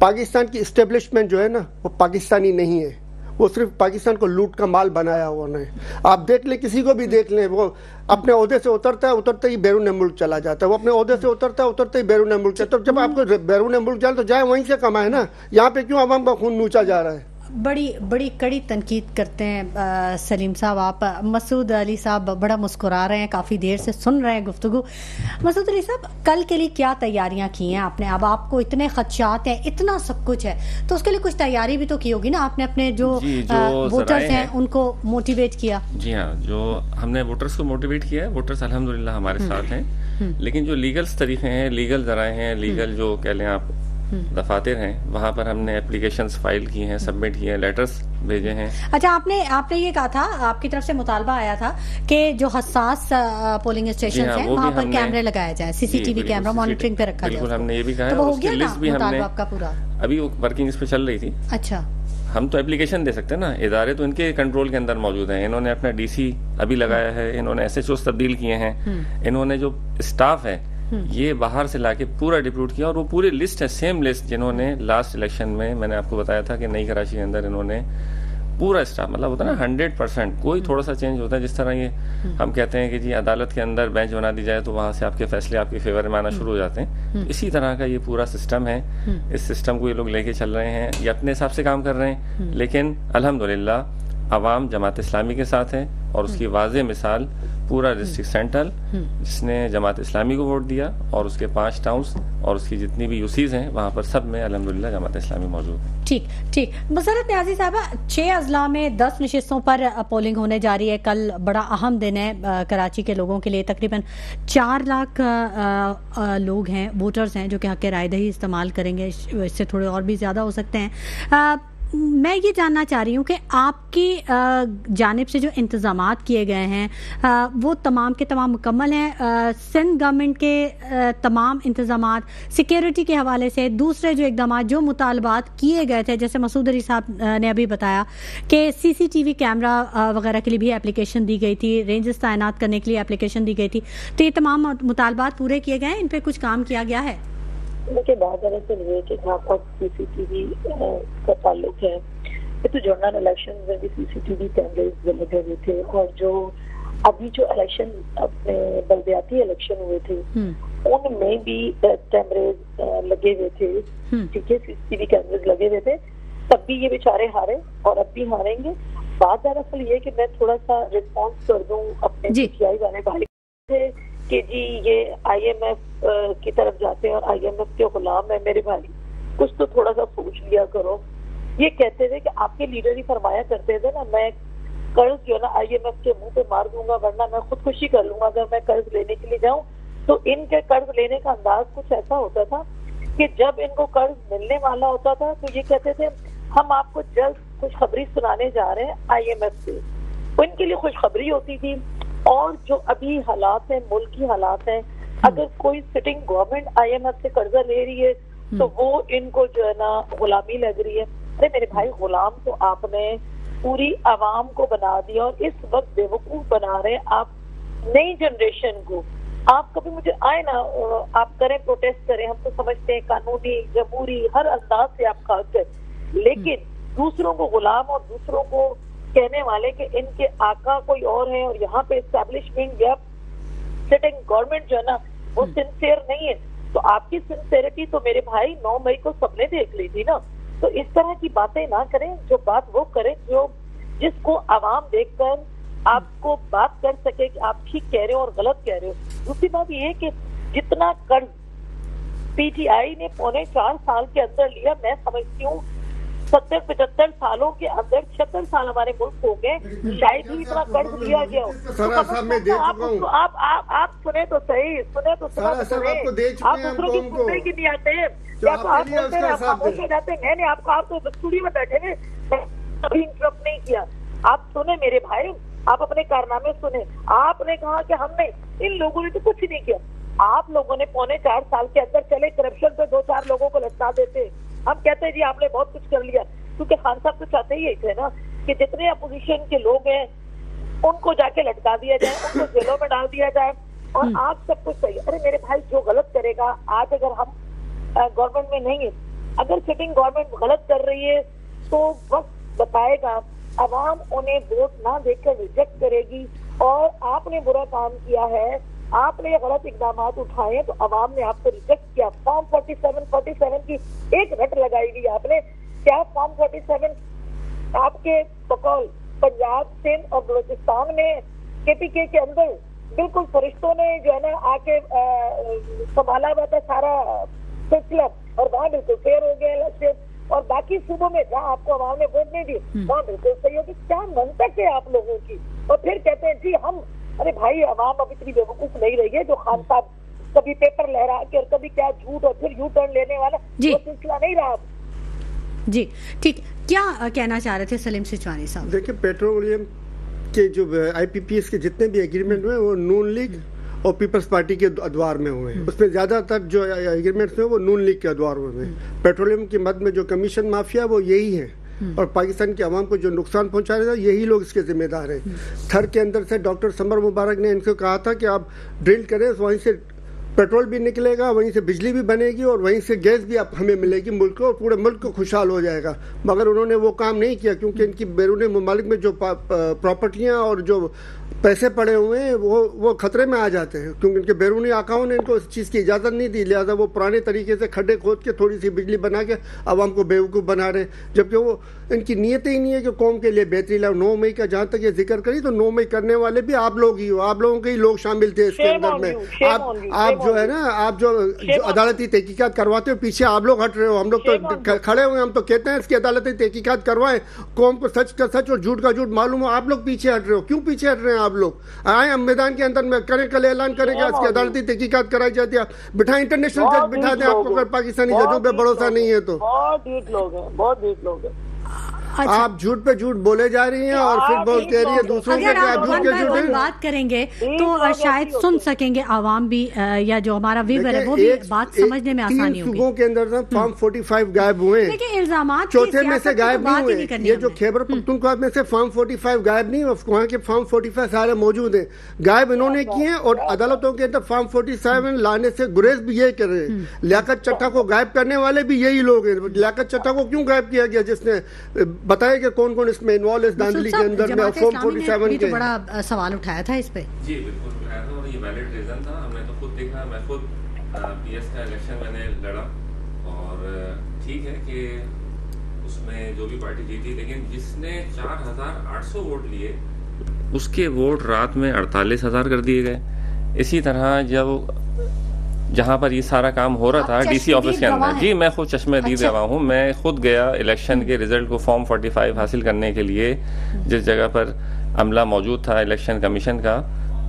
पाकिस्तान की इस्टेब्लिशमेंट जो है ना वो पाकिस्तानी नहीं है, वो सिर्फ पाकिस्तान को लूट का माल बनाया हुआ है। आप देख लें, किसी को भी देख लें, वो अपने ओहदे से उतरते ही बैरून मुल्क चला जाता है। वो अपने ओहदे से उतरते ही बैरून मुल्क चला। तो जब आपको बैरून मुल्क जाए तो जाए वहीं से कमाए ना, यहाँ पे क्यों आवाम का खून नूचा जा रहा है? बड़ी कड़ी तनकीद करते हैं सलीम साहब आप। मसूद अली साहब बड़ा मुस्कुरा रहे हैं, काफ़ी देर से सुन रहे हैं गुफ्तगू। मसूद अली साहब, कल के लिए क्या तैयारियां की हैं आपने? अब आपको इतने खदशात हैं, इतना सब कुछ है, तो उसके लिए कुछ तैयारी भी तो की होगी ना आपने? अपने जो वोटर्स हैं उनको मोटिवेट किया? जी हाँ, जो हमने वोटर्स को मोटिवेट किया है, वोटर्स अल्हम्दुलिल्लाह हमारे साथ हैं। लेकिन जो लीगल तरीके हैं, लीगल जराए हैं, लीगल जो कह लें आप दफातर हैं, वहाँ पर हमने एप्लीकेशंस फाइल की हैं, सबमिट किए हैं, लेटर्स भेजे हैं। अच्छा, आपने ये कहा था, आपकी तरफ से मुतालबा आया था कि जो हसास पोलिंग स्टेशन हैं वहाँ पर कैमरे लगाए जाएं, CCTV कैमरा मॉनिटरिंग पे रखा जाए। बिल्कुल, हमने ये भी कहा है। तो हो गया लिस्ट भी हमने आपका पूरा? अभी वो वर्किंग इस पे चल रही थी। अच्छा, हम तो एप्लीकेशन दे सकते हैं ना, इदारे तो इनके कंट्रोल के अंदर मौजूद हैं। इन्होंने अपना DC अभी लगाया है, इन्होंने SHOs तब्दील किए हैं, इन्होंने जो स्टाफ है ये बाहर से लाके पूरा डिप्यूट किया, और वो पूरी लिस्ट है, सेम लिस्ट जिन्होंने लास्ट इलेक्शन में मैंने आपको बताया था कि नई कराची के अंदर इन्होंने पूरा स्टाफ, मतलब होता है ना 100%, कोई थोड़ा सा चेंज होता है। जिस तरह ये हम कहते हैं कि जी अदालत के अंदर बेंच बना दी जाए तो वहां से आपके फैसले आपके फेवर में आना शुरू हो जाते हैं, इसी तरह का ये पूरा सिस्टम है। इस सिस्टम को ये लोग लेके चल रहे हैं, ये अपने हिसाब से काम कर रहे हैं, लेकिन अल्हम्दुलिल्लाह अवाम जमात इस्लामी के साथ है और उसकी वाज़ेह मिसाल पूरा डिस्ट्रिक्ट सेंट्रल जिसने जमात इस्लामी को वोट दिया और उसके 5 टाउन्स और उसकी जितनी भी यूसीज हैं वहाँ पर सब में अल्हम्दुलिल्लाह जमात इस्लामी मौजूद है। ठीक मुसर्रत न्याज़ी साहबा, 6 अजला में 10 नशिस्तों पर पोलिंग होने जा रही है। कल बड़ा अहम दिन है कराची के लोगों के लिए। तकरीबन 4 लाख लोग हैं, वोटर्स हैं जो कि हक़ राय दही इस्तेमाल करेंगे। इससे थोड़े और भी ज़्यादा हो सकते हैं। मैं ये जानना चाह रही हूँ कि आपकी जानिब से जो इंतज़ामात किए गए हैं वो तमाम के तमाम मुकम्मल हैं। सिंध गवर्नमेंट के तमाम इंतज़ामात सिक्योरिटी के हवाले से, दूसरे जो इक़दाम जो मुतालबात किए गए थे, जैसे मसूद अली साहब ने अभी बताया कि CCTV कैमरा वगैरह के लिए भी एप्लीकेशन दी गई थी, रेंजेस तैनात करने के लिए एप्लीकेशन दी गई थी, तो ये तमाम मुतालबात पूरे किए गए हैं, इन पर कुछ काम किया गया है? देखिए, बात दरअसल ये कि जहाँ तक CCTV का ताल्लुक है, ये तो जनरल इलेक्शन में भी CCTV कैमरेज लगे हुए थे और जो अभी जो इलेक्शन अपने बल्दियाती इलेक्शन हुए थे उनमें भी कैमरेज लगे हुए थे। ठीक है, CCTV कैमरेज लगे हुए थे, तब भी ये बेचारे हारे और अब भी हारेंगे। बात दरअसल ये कि मैं थोड़ा सा रिस्पॉन्स कर दूं अपने PTI वाले भाई थे कि जी ये IMF की तरफ जाते हैं और IMF के गुलाम है मेरे भाई, कुछ तो थोड़ा सा सोच लिया करो। ये कहते थे कि आपके लीडर ही फरमाया करते थे ना, मैं कर्ज जो है ना IMF के मुंह पे मार दूंगा वरना मैं खुदकुशी कर लूंगा अगर मैं कर्ज लेने के लिए जाऊं। तो इनके कर्ज लेने का अंदाज कुछ ऐसा होता था कि जब इनको कर्ज मिलने वाला होता था तो ये कहते थे हम आपको जल्द खुशखबरी सुनाने जा रहे हैं IMF से। उनके लिए खुशखबरी होती थी। और जो अभी हालात है, मुल्क की हालात है, अगर कोई सिटिंग गवर्नमेंट IMF से कर्जा ले रही है तो वो इनको जो है ना गुलामी लग रही है। अरे मेरे भाई, गुलाम तो आपने पूरी आवाम को बना दिया और इस वक्त बेवकूफ बना रहे आप नई जनरेशन को। आप कभी मुझे आए ना, आप करें, प्रोटेस्ट करें, हम तो समझते हैं कानूनी जमहूरी हर अंदाज से आप खास है, लेकिन दूसरों को गुलाम और दूसरों को कहने वाले कि इनके आका कोई और है और यहाँ पे एस्टेब्लिशमेंट या सिटिंग गवर्नमेंट जो है ना वो सिंसियर नहीं है। तो आपकी सिंसियरिटी तो मेरे भाई 9 मई को सबने देख ली थी ना। तो इस तरह की बातें ना करें, जो बात वो करें जो जिसको आवाम देखकर आपको बात कर सके कि आप ठीक कह रहे हो और गलत कह रहे हो। दूसरी बात ये है कि जितना कर्ज PTI ने 4.25 साल के अंदर लिया, मैं समझती हूँ 70-75 सालों के अंदर 76 साल हमारे मुल्क हो गए, शायद ही इतना कर्ज लिया गया हो। तो आप सुने तो सही, सुने तो सुना तो सही। आप दूसरों की सुनने की नहीं आते हैं, आप बोलते हैं, आप खामोश हो जाते हैं। मैंने आप तो स्टूडियो में बैठे हुए कभी इंटरप्ट नहीं किया। आप सुने मेरे भाई, आप अपने कारनामे सुने। आपने कहा कि हमने, इन लोगों ने तो कुछ नहीं किया। आप लोगों ने 4.25 साल के अंदर चले करप्शन पे 2-4 लोगों को लटका देते। हम कहते हैं जी आपने बहुत कुछ कर लिया, क्योंकि खान साहब तो चाहते ही थे ना कि जितने अपोजिशन के लोग हैं उनको जाके लटका दिया जाए, उनको जेलों में डाल दिया जाए और आज सब कुछ सही। अरे मेरे भाई, जो गलत करेगा, आज अगर हम गवर्नमेंट में नहीं है, अगर सिटिंग गवर्नमेंट गलत कर रही है तो वक्त बताएगा, अवाम उन्हें वोट ना देकर रिजेक्ट करेगी। और आपने बुरा काम किया है, आपने गलत इकदाम उठाए तो अवाम ने आपको रिजेक्ट किया। फॉर्म 47 की एक रट लगाई हुई आपने। क्या फॉर्म 47 आपके बकौल पंजाब, सिंध और बलूचिस्तान में KPK के अंदर बिल्कुल फरिश्तों ने जो है ना आके संभाला हुआ था सारा सिलसिला और वहाँ बिल्कुल फेयर हो गया इलेक्शन। और बाकी सूबों में जहाँ आपको अवाम ने वोट नहीं दी वहाँ बिल्कुल सही होगी। क्या मंतक है आप लोगों की? और फिर कहते हैं जी हम, अरे भाई, अवाम अब इतनी बेवकूफ नहीं रही है जो खान साहब कभी पेपर लहरा के और कभी क्या झूठ और फिर यू टर्न लेने वाला वो सिलसिला नहीं रहा। जी ठीक, क्या कहना चाह रहे थे सलीम सिचवानी साहब? देखिए, पेट्रोलियम के जो IPPS के जितने भी एग्रीमेंट हुए वो नून लीग और पीपल्स पार्टी के अदवार में हुए हैं। उसमें ज्यादातर जो एग्रीमेंट्स हुए वो नून लीग के अदवार हुए हैं। पेट्रोलियम की मद में जो कमीशन माफिया वो यही है और पाकिस्तान की आवाम को जो नुकसान पहुंचा रहे थे यही लोग इसके जिम्मेदार हैं। थर के अंदर से डॉक्टर समर मुबारक ने इनको कहा था कि आप ड्रिल करें, वहीं से पेट्रोल भी निकलेगा, वहीं से बिजली भी बनेगी और वहीं से गैस भी आप हमें मिलेगी मुल्क को, और पूरे मुल्क को खुशहाल हो जाएगा। मगर उन्होंने वो काम नहीं किया क्योंकि इनकी बैरून ममालिक में जो प्रॉपर्टियाँ और जो पैसे पड़े हुए हैं वो खतरे में आ जाते हैं, क्योंकि इनके बैरूनी आकाओं ने इनको इस चीज़ की इजाज़त नहीं दी, लिहाजा वो पुराने तरीके से खड्डे खोद के थोड़ी सी बिजली बना के आवाम को बेवकूफ़ बना रहे, जबकि वो इनकी नीयत ही नहीं है कि कौम के लिए बेहतरी लाओ। 9 मई का जहाँ तक ये जिक्र करी तो 9 मई करने वाले भी आप लोग ही हो, आप लोगों के ही लोग शामिल थे इसके अंदर में। आप जो है ना, आप जो अदालती तहकीकात करवाते हो, पीछे आप लोग हट रहे हो। हम लोग तो खड़े हुए, हम तो कहते हैं इसकी अदालती तहकीकात करवाएं, कौम को सच का सच और झूठ का झूठ मालूम हो। आप लोग पीछे हट रहे हो, क्यों पीछे हट रहे हैं? आप लोग आए हम मैदान के अंदर में करें, कल ऐलान करेंगे इसकी अदालती तहकीकात कराई जाती है, बिठाए इंटरनेशनल जज बिठा दें आपको, अगर पाकिस्तानी जजों पे भरोसा नहीं है तो। बहुत ढीठ लोग हैं, बहुत ढीठ लोग हैं। अच्छा। आप झूठ पे झूठ बोले जा रही हैं और फिर बोल कह रही है दूसरों के आप झूठ के झूठ बात करेंगे तो शायद सुन सकेंगे आवाम भी, या जो हमारा व्यूअर है वो भी बात समझने में आसानी होगी। सूबों के अंदर ना फॉर्म 45 गायब हुए, इल्जाम चौथे में से गायब नहीं हुए। ये जो खैबर पख्तूनख्वा में से फॉर्म 45 गायब नहीं, वहाँ के फॉर्म 45 सारे मौजूद हैं, गायब इन्होंने किए हैं। और अदालतों के अंदर फॉर्म 47 लाने से गुरेज भी यही कर रहे हैं। लियाकत चट्टा को गायब करने वाले भी यही लोग हैं। लियाकत चट्टा को क्यों गायब किया गया, जिसने बताया कि कौन कौन इसमें इन्वॉल्व इस धांधली के अंदर में फॉर्म 47 के। बड़ा सवाल उठाया था इस पे। जी बिल्कुल उठाया था और ये वैलिड रीजन था। हमने तो खुद देखा, मैं खुद पीएस का इलेक्शन मैंने लड़ा और ठीक है कि उसमें जो भी पार्टी जीती, लेकिन जिसने 4800 वोट लिए उसके वोट रात में 48,000 कर दिए गए। इसी तरह जब जहां पर ये सारा काम हो रहा था डीसी ऑफिस के अंदर, जी मैं खुद चश्मे-दीद गवाह हूँ। मैं खुद गया इलेक्शन के रिजल्ट को फॉर्म 45 हासिल करने के लिए, जिस जगह पर अमला मौजूद था इलेक्शन कमीशन का,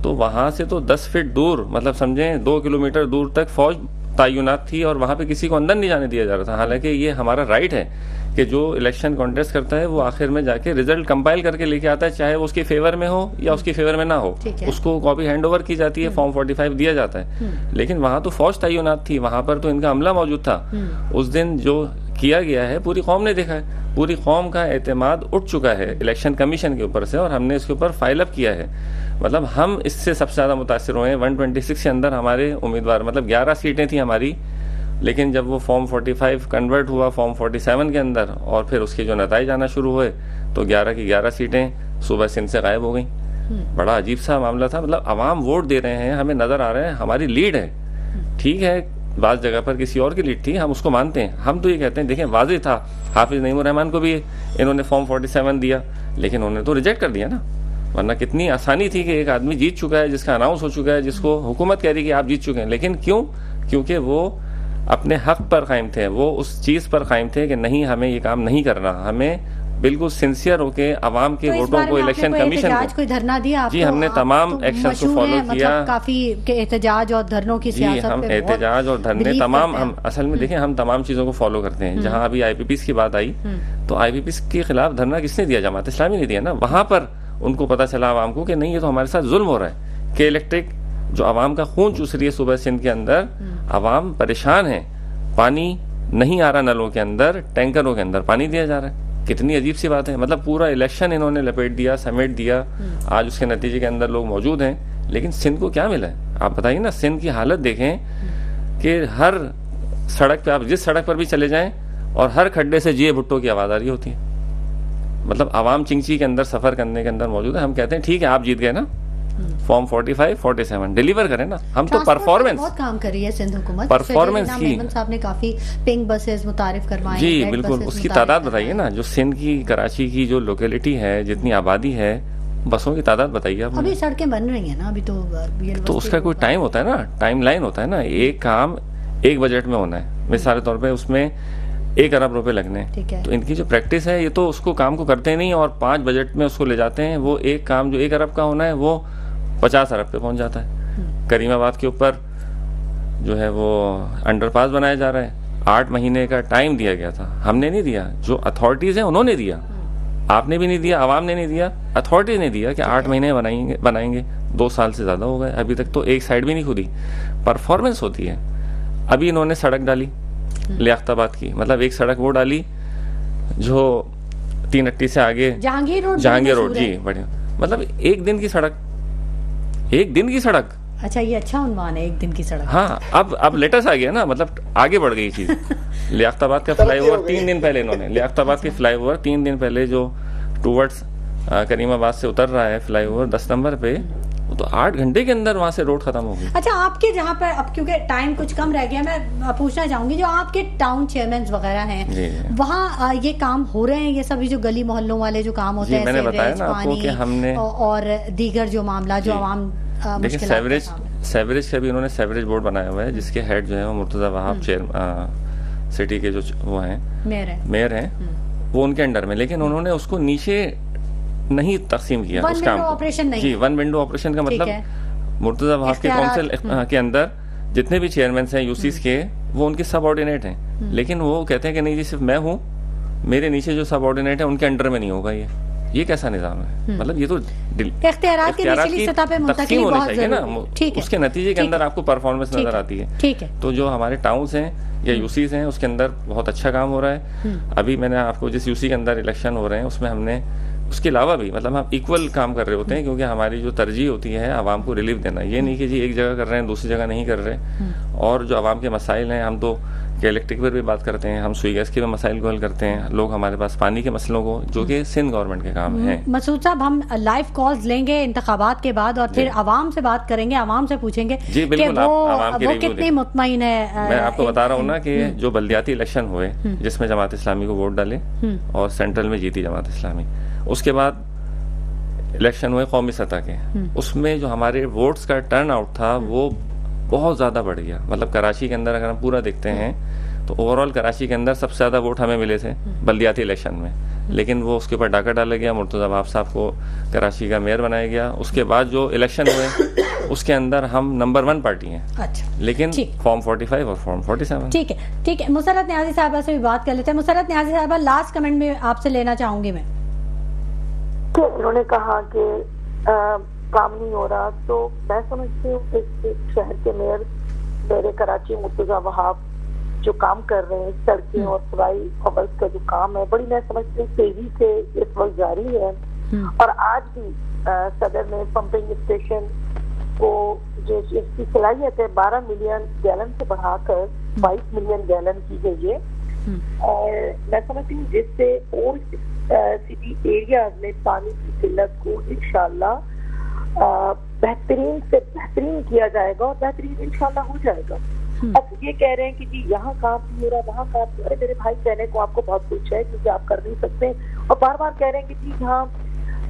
तो वहां से तो 10 फीट दूर, मतलब समझें 2 किलोमीटर दूर तक फौज तैनात थी और वहां पे किसी को अंदर नहीं जाने दिया जा रहा था। हालांकि ये हमारा राइट है कि जो इलेक्शन कॉन्टेस्ट करता है वो आखिर में जाके रिजल्ट कंपाइल करके लेके आता है, चाहे वो उसके फेवर में हो या उसके फेवर में ना हो, उसको कॉपी हैंड ओवर की जाती है, फॉर्म 45 दिया जाता है। लेकिन वहां तो फौज तैनात थी, वहां पर तो इनका अमला मौजूद था। उस दिन जो किया गया है पूरी कौम ने देखा है, पूरी कौम का एतमाद उठ चुका है इलेक्शन कमीशन के ऊपर से और हमने इसके ऊपर फाइल अप किया है। मतलब हम इससे सबसे ज्यादा मुतासिर हुए हैं। 126 के अंदर हमारे उम्मीदवार, मतलब 11 सीटें थी हमारी, लेकिन जब वो फॉर्म 45 कन्वर्ट हुआ फॉर्म 47 के अंदर और फिर उसके जो नताइज आना शुरू हुए तो 11 की 11 सीटें सुबह सिंध से गायब हो गई। बड़ा अजीब सा मामला था। मतलब अवाम वोट दे रहे हैं, हमें नजर आ रहा है हमारी लीड है, ठीक है, बाज़ जगह पर किसी और की लीड थी, हम उसको मानते हैं। हम तो ये कहते हैं देखें वाज़ेह था, हाफिज नईमुर रहमान को भी इन्होंने फॉर्म 47 दिया, लेकिन उन्होंने तो रिजेक्ट कर दिया ना। वरना कितनी आसानी थी कि एक आदमी जीत चुका है, जिसका अनाउंस हो चुका है, जिसको हुकूमत कह रही कि आप जीत चुके हैं, लेकिन क्यों? क्योंकि वो अपने हक पर कायम थे, वो उस चीज पर कायम थे कि नहीं हमें ये काम नहीं करना, हमें बिल्कुल सिंसियर होके अवाम के वोटों को इलेक्शन कमीशन को कोई धरना दिया? जी हमने तमाम एक्शन को फॉलो किया। काफी एहतजाज और धरनों की सियासत हम एहतजाज और धरने तमाम, हम असल में देखें हम तमाम चीजों को फॉलो करते हैं। जहाँ अभी IPPs की बात आई तो IPPs के खिलाफ धरना किसने दिया? जमात इस्लामी ने दिया ना। वहां पर उनको पता चला आवाम को कि नहीं ये तो हमारे साथ जुल्म हो रहा है, कि इलेक्ट्रिक जो आवाम का खून चूस रही है सुबह सिंध के अंदर, आवाम परेशान है, पानी नहीं आ रहा नलों के अंदर, टैंकरों के अंदर पानी दिया जा रहा है। कितनी अजीब सी बात है। मतलब पूरा इलेक्शन इन्होंने लपेट दिया, समेट दिया। आज उसके नतीजे के अंदर लोग मौजूद हैं, लेकिन सिंध को क्या मिला है? आप बताइए ना। सिंध की हालत देखें कि हर सड़क पे, आप जिस सड़क पर भी चले जाएं और हर खड्डे से जिए भुट्टो की आवाज आ रही होती है। मतलब आवाम चिंची के अंदर सफर करने के अंदर मौजूद है। हम कहते हैं ठीक है आप जीत गए ना, फॉर्म 45, 47 डिलीवर करें ना। हम तो परफॉर्मेंस बहुत काम कर रही है सिंध हुकूमत, परफॉर्मेंस की साहब ने काफी पिंक बसेस मुतारिफ करवाए। जी बिल्कुल, उसकी तादाद बताइए ना। जो सिंध की, कराची की जो लोकेलिटी है, जितनी आबादी है, बसों की तादाद बताइए आप। अभी सड़कें बन रही है ना, अभी तो उसका कोई टाइम होता है ना, टाइम लाइन होता है ना। एक काम एक बजट में होना है, मिसाल के तौर पे उसमें 1 अरब रुपए लगने, तो इनकी जो प्रैक्टिस है ये तो उसको काम को करते नहीं और 5 बजट में उसको ले जाते हैं। वो एक काम जो 1 अरब का होना है वो 50 अरब पे पहुंच जाता है। करीमाबाद के ऊपर जो है वो अंडरपास बनाया जा रहा है, 8 महीने का टाइम दिया गया था, हमने नहीं दिया, जो अथॉरिटीज हैं उन्होंने दिया। आपने भी नहीं दिया, आवाम ने नहीं दिया, अथॉरिटीज ने दिया कि 8 महीने बनाएंगे। 2 साल से ज्यादा हो गए, अभी तक तो एक साइड भी नहीं खुदी। परफॉर्मेंस होती है। अभी इन्होंने सड़क डाली लियाकताबाद की, मतलब एक सड़क वो डाली जो 3 अट्टी से आगे जहांगीर रोड जी, बढ़िया। मतलब एक दिन की सड़क, एक दिन की सड़क। अच्छा, ये अच्छा उन्वान है, एक दिन की सड़क। हाँ, अब लेटेस्ट आ गया ना, मतलब आगे बढ़ गई चीज। लियाकताबाद का फ्लाईओवर 3 दिन पहले इन्होंने, लियाकताबाद के फ्लाईओवर 3 दिन पहले जो टूवर्ड्स करीमाबाद से उतर रहा है फ्लाईओवर 10 नंबर पे, तो 8 घंटे के अंदर वहां से रोड खत्म हो गई। अच्छा, आपके जहाँ पर, अब क्योंकि टाइम कुछ कम रह गया, मैं पूछना चाहूंगी जो आपके टाउन चेयरमैन वगैरह हैं वहाँ ये काम हो रहे हैं, ये सभी जो गली मोहल्लों वाले जो काम होते हैं, मैंने बताया ना आपको कि हमने और दीगर जो मामला जो आवाम, देखिए सेवरेज का भी उन्होंने सेवरेज बोर्ड बनाया हुआ है जिसके हेड जो है वो मुर्तजा वहाब सिटी के जो वो हैं मेयर हैं, वो उनके अंडर में, लेकिन उन्होंने उसको नीचे नहीं तकसीम किया उस काम को। जी, वन विंडो ऑपरेशन का मतलब मुर्तजा वहाब के काउंसिल के अंदर जितने भी चेयरमैन हैं यूसीस के, वो उनके सबऑर्डिनेट हैं, लेकिन वो कहते हैं कि नहीं जी सिर्फ मैं हूँ, मेरे नीचे जो सबऑर्डिनेट है उनके अंडर में नहीं होगा। ये कैसा निज़ाम है? मतलब ये तो इख्तियारात की निचली सतह पे मुंतकिली बहुत जरूरी है। उसके नतीजे के अंदर आपको परफॉर्मेंस नजर आती है। ठीक है, तो जो हमारे टाउन्स हैं या यूसीज हैं उसके अंदर बहुत अच्छा काम हो रहा है। अभी मैंने आपको जिस यूसी के अंदर इलेक्शन हो रहे हैं उसमें हमने उसके अलावा भी मतलब हम इक्वल काम कर रहे होते हैं, क्योंकि हमारी जो तरजीह होती है आवाम को रिलीफ देना, ये नहीं कि जी एक जगह कर रहे हैं दूसरी जगह नहीं कर रहे। और जो आवाम के मसाइल हैं, हम तो इलेक्ट्रिक पर भी बात करते हैं, हम सुई गैस के भी मसाइल को हल करते हैं, लोग हमारे पास पानी के मसलों को, जो कि सिंध गवर्नमेंट के काम है। मसूद साहब, हम लाइव कॉल्स लेंगे इंतखाबात के बाद और फिर आवाम से बात करेंगे, आवाम से पूछेंगे जी बिल्कुल वो कितनी मुतमईन है। मैं आपको बता रहा हूँ ना कि जो बल्दियाती इलेक्शन हुए जिसमें जमात इस्लामी को वोट डाले और सेंट्रल में जीती जमात इस्लामी, उसके बाद इलेक्शन हुए कौमी सतह के, उसमें जो हमारे वोट्स का टर्न आउट था वो बहुत ज्यादा बढ़ गया। मतलब कराची के अंदर अगर हम पूरा देखते हैं तो ओवरऑल कराची के अंदर सबसे ज्यादा वोट हमें मिले थे बल्दियाती इलेक्शन में, लेकिन वो उसके ऊपर डाका डाला गया, मुर्तजा वहाब साहब को कराची का मेयर बनाया गया। उसके बाद जो इलेक्शन हुए उसके अंदर हम नंबर 1 पार्टी हैं। अच्छा, लेकिन फॉर्म 45 और फॉर्म 47। ठीक है, मुसर्रत न्याजी साहबा से भी बात कर लेते हैं। मुसर्रत न्याजी साहबा, लास्ट कमेंट में आपसे लेना चाहूंगी मैं। उन्होंने कहा कि काम नहीं हो रहा, तो मैं समझती हूँ कि शहर के मेयर कराची मुर्तजा वहाब जो काम कर रहे हैं, सड़कें और सफाई और का जो काम है, बड़ी मैं समझती हूँ तेजी से इस वक्त जारी है। और आज भी सदर ने पंपिंग स्टेशन को जो इसकी सलाहियत है 12 मिलियन गैलन से बढ़ाकर 22 मिलियन गैलन की गई है। और मैं समझती हूँ जिससे और सिटी एरिया में पानी की किल्लत को इंशाल्लाह बेहतरीन से बेहतरीन किया जाएगा और बेहतरीन इंशाल्लाह हो जाएगा। अब ये कह रहे हैं कि जी यहाँ काम नहीं हो रहा, वहाँ काम नहीं हो रहा। मेरे भाई, कहने को आपको बहुत कुछ है क्योंकि आप कर नहीं सकते, और बार बार कह रहे हैं कि जी यहाँ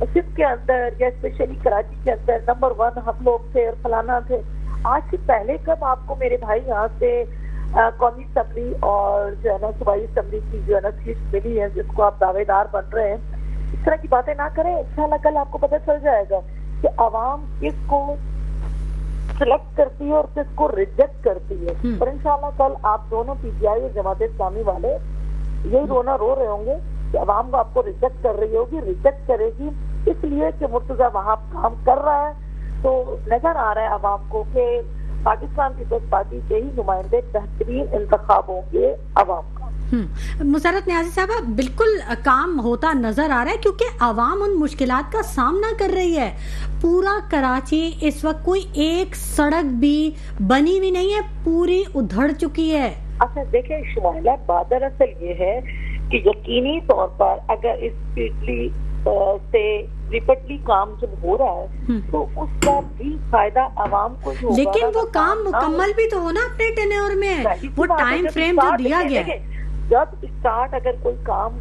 सिर्फ के अंदर या स्पेशली कराची के अंदर नंबर 1 हम लोग थे और फलाना थे। आज से पहले कब आपको मेरे भाई यहाँ से कौमी असम्बली और जो है ना सूबाई असम्बली की जो है ना सीट मिली है जिसको आप दावेदार बन रहे हैं, इस तरह की बातें ना करें। इंशाल्लाह कल आपको पता चल जाएगा कि आवाम किसको सिलेक्ट करती है और किसको रिजेक्ट करती है। और इंशाल्लाह कल आप दोनों पीटीआई और जमात इस्लामी वाले यही रोना रो रहे होंगे कि आवाम को आपको रिजेक्ट कर रही होगी, रिजेक्ट करेगी इसलिए कि मुर्तजा वहाब काम कर रहा है। तो नजर आ रहा है आवाम को कि पाकिस्तान पीपल्स पार्टी के ही नुमाइंदे बेहतरीन इंतखाब होंगे आवाम का। मुसर्रत न्याजी साहबा, बिल्कुल काम होता नजर आ रहा है क्योंकि आवाम उन मुश्किलात का सामना कर रही है। पूरा कराची इस वक्त कोई एक सड़क भी बनी हुई नहीं है, पूरी उधड़ चुकी है। अच्छा देखिए शुमाइला, बात दरअसल ये है कि यकीनी तौर पर अगर इस पीटली से रिपीटली काम जब हो रहा है तो उसका भी फायदा आवाम को होगा। लेकिन वो काम मुकम्मल भी तो होना अपने टेन्योर में, वो टाइम फ्रेम जो दिया गया है। जब स्टार्ट अगर कोई काम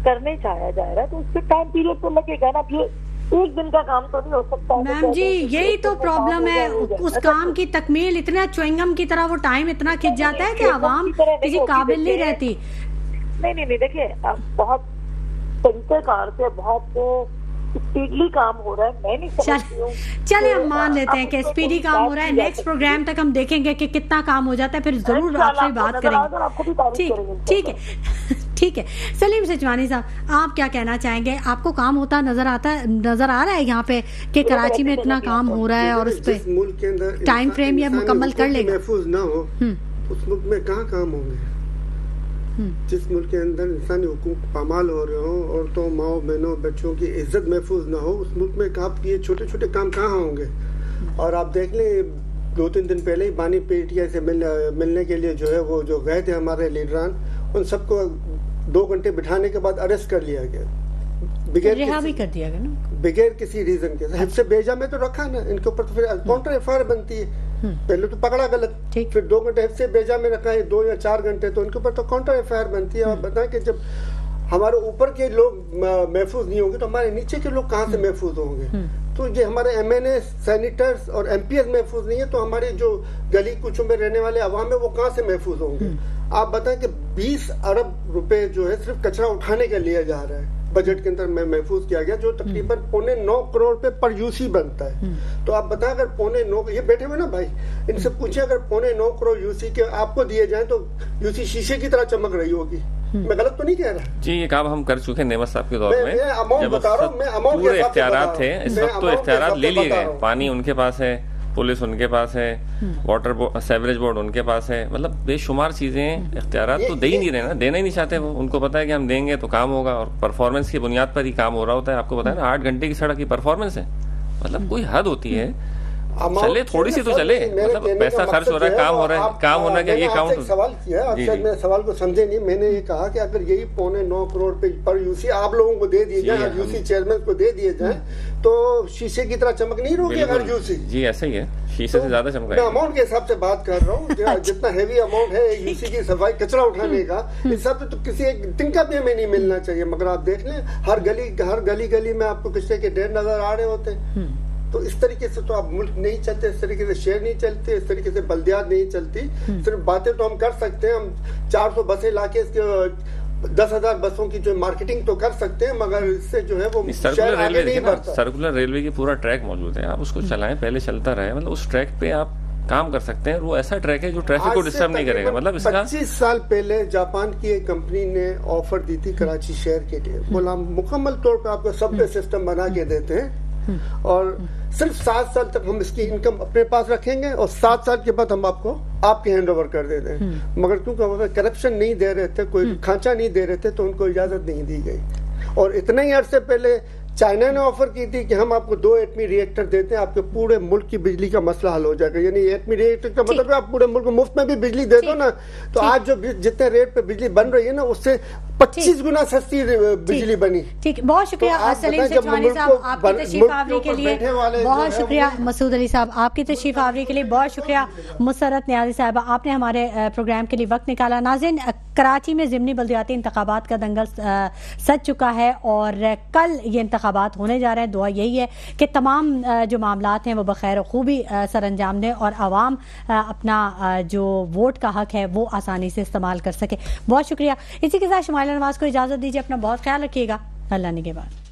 करने चाहा जा रहा है तो उससे टाइम पीरियड तो लगेगा ना, फिर एक दिन का काम तो नहीं हो सकता। मैम जी, यही तो प्रॉब्लम है, उस काम की तकमील इतना च्युइंगम की तरह वो टाइम इतना खिंच जाता है कि आवाम किसी काबिल नहीं रहती। नहीं देखिए, बहुत तरीकेकार से बहुत स्पीडली काम हो रहा है। मैं नहीं समझती हूँ। चलिए हम मान लेते हैं कि स्पीडी काम हो रहा है। नेक्स्ट प्रोग्राम तक हम देखेंगे कि कितना काम हो जाता है, फिर जरूर आपसे बात करेंगे। ठीक है। सलीम सिचवानी साहब, आप क्या कहना चाहेंगे? आपको काम होता नजर आ रहा है यहाँ पे कि कराची में इतना काम हो रहा है और उस पे मुल्क के अंदर टाइम फ्रेम ये मुकम्मल कर लेगा? महफूज ना हो उस मुल्क में कहाँ काम होंगे? जिस मुल्क के अंदर इंसानी हुकूक पामाल हो रहे हो, औरतों, माओ बहनों, बच्चों की इज्जत महफूज ना हो, उस मुल्क में आप ये छोटे छोटे काम कहाँ होंगे? और आप देख लें 2-3 दिन पहले ही बानी पीटीआई से मिलने के लिए जो है वो जो गए थे हमारे लीडरान, उन सबको 2 घंटे बिठाने के बाद अरेस्ट कर लिया गया। रिहा भी कर दिया गया ना बगैर किसी रीजन के। हिफ्ज़ भेजा में तो रखा ना, इनके ऊपर तो फिर काउंटर एफआईआर बनती है। पहले तो पकड़ा गलत, फिर 2 घंटे हिफ्ज़ भेजा में रखा है, 2 या 4 घंटे, तो इनके ऊपर तो काउंटर एफआईआर बनती है। और बताएं कि जब हमारे ऊपर के लोग महफूज नहीं होंगे तो हमारे नीचे के लोग कहाँ से महफूज होंगे? तो ये हमारे एमएनए, सैनिटर्स और एमपीएस महफूज नहीं है तो हमारे जो गली कुचों में रहने वाले अवाम है वो कहाँ से महफूज होंगे? आप बताएं कि 20 अरब रुपए जो है सिर्फ कचरा उठाने का लिया जा रहा है, बजट के अंदर में महफूज किया गया, जो तकरीबन 9.25 करोड़ रुपए पर यूसी बनता है। तो आप बताएं अगर 9.25, ये बैठे हुए ना भाई, इनसे पूछे अगर 9.25 करोड़ यूसी के आपको दिए जाए तो यूसी शीशे की तरह चमक रही होगी। मैं गलत तो नहीं कह रहा जी? ये काम हम कर चुके हैं नेमत साहब के दौर में, जब पूरे इख्तियारात थे। इस वक्त तो इख्तियारात ले लिए गए, पानी उनके पास है, पुलिस उनके पास है, वाटर सेवरेज बोर्ड उनके पास है, मतलब बेशुमार चीजें, इख्तियारात तो दे ही नहीं रहे ना, देना ही नहीं चाहते वो। उनको पता है कि हम देंगे तो काम होगा, और परफॉर्मेंस की बुनियाद पर ही काम हो रहा होता है। आपको पता है ना 8 घंटे की सड़क की परफॉर्मेंस है, मतलब कोई हद होती है। चले थोड़ी सी तो चले, मतलब पैसा खर्च हो रहा है, काम हो रहा है, काम होना क्या ये काउंट। सवाल किया आप शायद मेरे सवाल को समझे नहीं। मैंने ये कहा कि अगर यही 9.25 करोड़ पर यूसी आप लोगों को दे दिए जाए, यूसी चेयरमैन को दे दिए जाए तो शीशे की तरह चमक नहीं रोगी अगर यूसी। जी ऐसा ही है, शीशे से ज्यादा चमक। मैं अमाउंट के हिसाब से बात कर रहा हूँ, जितना हैवी अमाउंट है यूसी की सफाई कचरा उठाने का, इस हिसाब से तो किसी एक तिनका भी हमें नहीं मिलना चाहिए। मगर आप देख लें हर गली में आपको कचरे के ढेर नजर आ रहे होते हैं। तो इस तरीके से तो आप मुल्क नहीं चलते, इस तरीके से शहर नहीं चलते, इस तरीके से बल्दियात नहीं चलती। सिर्फ बातें तो हम कर सकते हैं, हम 400 बसें लाके इसके 10,000 बसों की जो मार्केटिंग तो कर सकते हैं, मगर इससे जो है वो सर्कुलर रेलवे नहीं बढ़ता। सर्कुलर रेलवे की पूरा ट्रैक मौजूद है, आप उसको चलाएं, पहले चलता रहे, मतलब उस ट्रैक पे आप काम कर सकते हैं। वो ऐसा ट्रैक है जो ट्रैफिक को डिस्टर्ब नहीं करेगा। मतलब इसका 25 साल पहले जापान की एक कंपनी ने ऑफर दी थी कराची शहर के लिए, बोला मुकम्मल तौर पर आपको सबवे सिस्टम बना के देते हैं और सिर्फ 7 साल तक हम इसकी इनकम अपने पास रखेंगे और 7 साल के बाद हम आपको आपके हैंड ओवर कर देते हैं। मगर क्योंकि करप्शन नहीं दे रहे थे, कोई खांचा नहीं दे रहे थे, तो उनको इजाजत नहीं दी गई। और इतने ही अरसे पहले चाइना ने ऑफर की थी कि हम आपको 2 एटमी रिएक्टर देते हैं, आपके पूरे मुल्क की बिजली का मसला हल हो जाएगा। यानी एटमी रिएक्टर का मतलब आप पूरे मुल्क को मुफ्त में भी बिजली दे दो ना, तो आज जो जितने रेट पे बिजली बन रही है ना, उससे 25 गुना सस्ती बिजली बनी। ठीक, बहुत शुक्रिया सलीम सेठवानी साहब आपकी तशरीफ आवरी के लिए, बहुत शुक्रिया मसूद अली साहब आपकी तशरीफ आवरी के लिए, बहुत शुक्रिया मुसरत न्याजी साहब आपने हमारे प्रोग्राम के लिए वक्त निकाला। नाज़रीन, कराची में ज़िमनी बल्दियाती इंतखाबात का दंगल सज चुका है और कल ये इंतखाबात होने जा रहे हैं। दुआ यही है कि तमाम जो मामलात हैं वो बखैर खूबी सर अंजाम दें और आवाम अपना जो वोट का हक है वो आसानी से इस्तेमाल कर सके। बहुत शुक्रिया। इसी के साथ शुमाइला नवाज को इजाज़त दीजिए, अपना बहुत ख्याल रखिएगा। अल्लाह निगहबान।